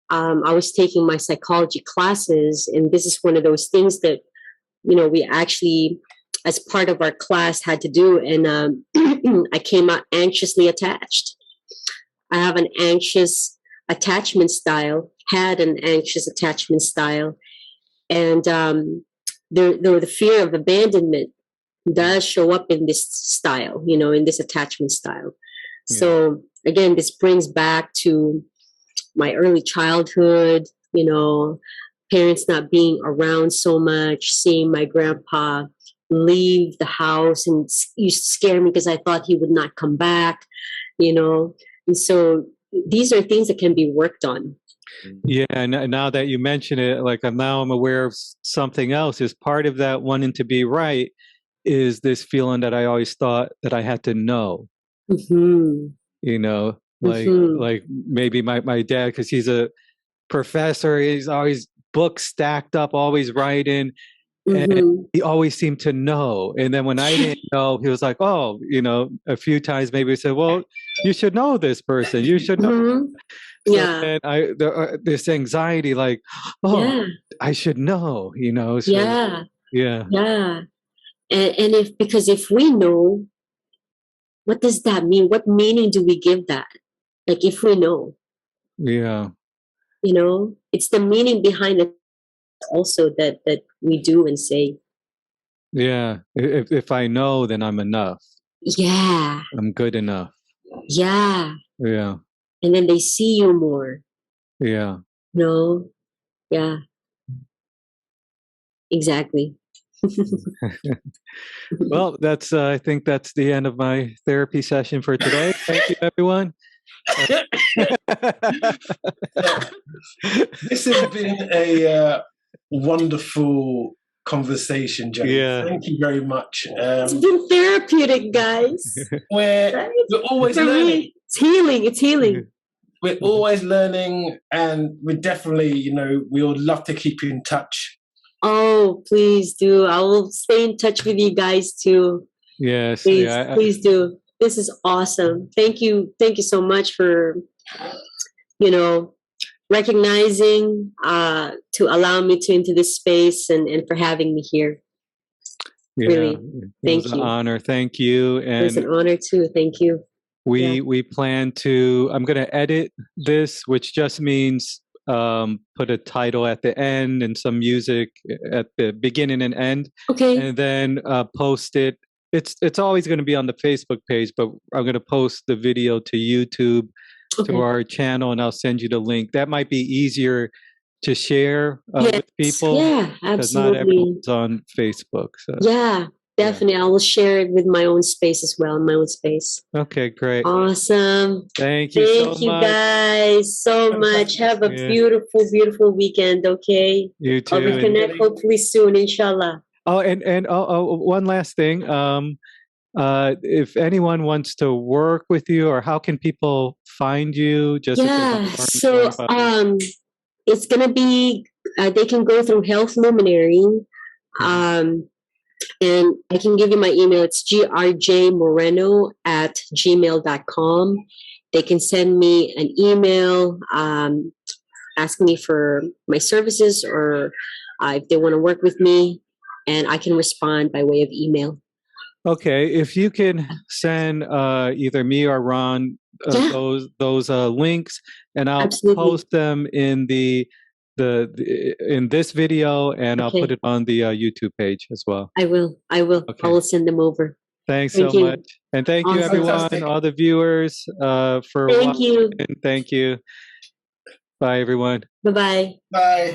I was taking my psychology classes, and this is one of those things that, you know, we actually, as part of our class, had to do. And I came out anxiously attached. I have an anxious attachment style, had an anxious attachment style. And the fear of abandonment does show up in this style, you know, in this attachment style. Yeah. So again, this brings back to my early childhood, you know, parents not being around so much, seeing my grandpa leave the house, and used to scare me because I thought he would not come back, you know. And so these are things that can be worked on. Yeah, and now that you mention it, like I'm aware of something else. Is part of that wanting to be right is this feeling that I always thought that I had to know. You know, like maybe my dad, because he's a professor, he's always books stacked up, always writing. And he always seemed to know. And then when I didn't know, he was like, oh, you know, a few times maybe he said, well, you should know this person. You should know. So yeah. And this anxiety, like, oh, I should know, you know. So, yeah. And because if we know, what does that mean? What meaning do we give that? Like, if we know. Yeah. You know, it's the meaning behind it also that we do and say. Yeah. If I know, then I'm enough. Yeah. I'm good enough. Yeah. Yeah. And then they see you more. Yeah. No. Yeah. Exactly. Well, that's I think that's the end of my therapy session for today. Thank you, everyone. This has been a wonderful conversation, Geny. Yeah. Thank you very much. It's been therapeutic, guys. We're always learning. It's healing. It's healing. We're always learning, and we definitely, we would love to keep you in touch. Oh, please do. I will stay in touch with you guys too. Yes. Please, Yeah, please do. This is awesome. Thank you. Thank you so much for, recognizing, to allow me into this space and for having me here. Yeah, really, thank you. It was an honor. Thank you. And it was an honor too. Thank you. We plan to. I'm going to edit this, which just means put a title at the end and some music at the beginning and end. Okay. And then post it. It's always going to be on the Facebook page, but I'm going to post the video to YouTube, to our channel, and I'll send you the link. That might be easier to share with people. Yeah, absolutely. Because not everyone's on Facebook. So. Yeah, definitely. I will share it with my own space as well, in my own space. Okay, great. Awesome. Thank you Thank you guys so much. Have a beautiful, beautiful weekend, okay? You too. I'll reconnect hopefully soon, inshallah. Oh, and one last thing. If anyone wants to work with you, or how can people find you? So it's gonna be they can go through Health Luminary, and I can give you my email. It's grjmoreno@gmail.com. They can send me an email asking me for my services, or if they want to work with me, and I can respond by way of email. Okay, if you can send either me or Ron those links, and I'll post them in in this video, and I'll put it on the YouTube page as well. I will. Okay. I will send them over. Thanks so much, and thank you everyone, all the viewers for watching. Thank you. Bye everyone. Bye-bye. Bye.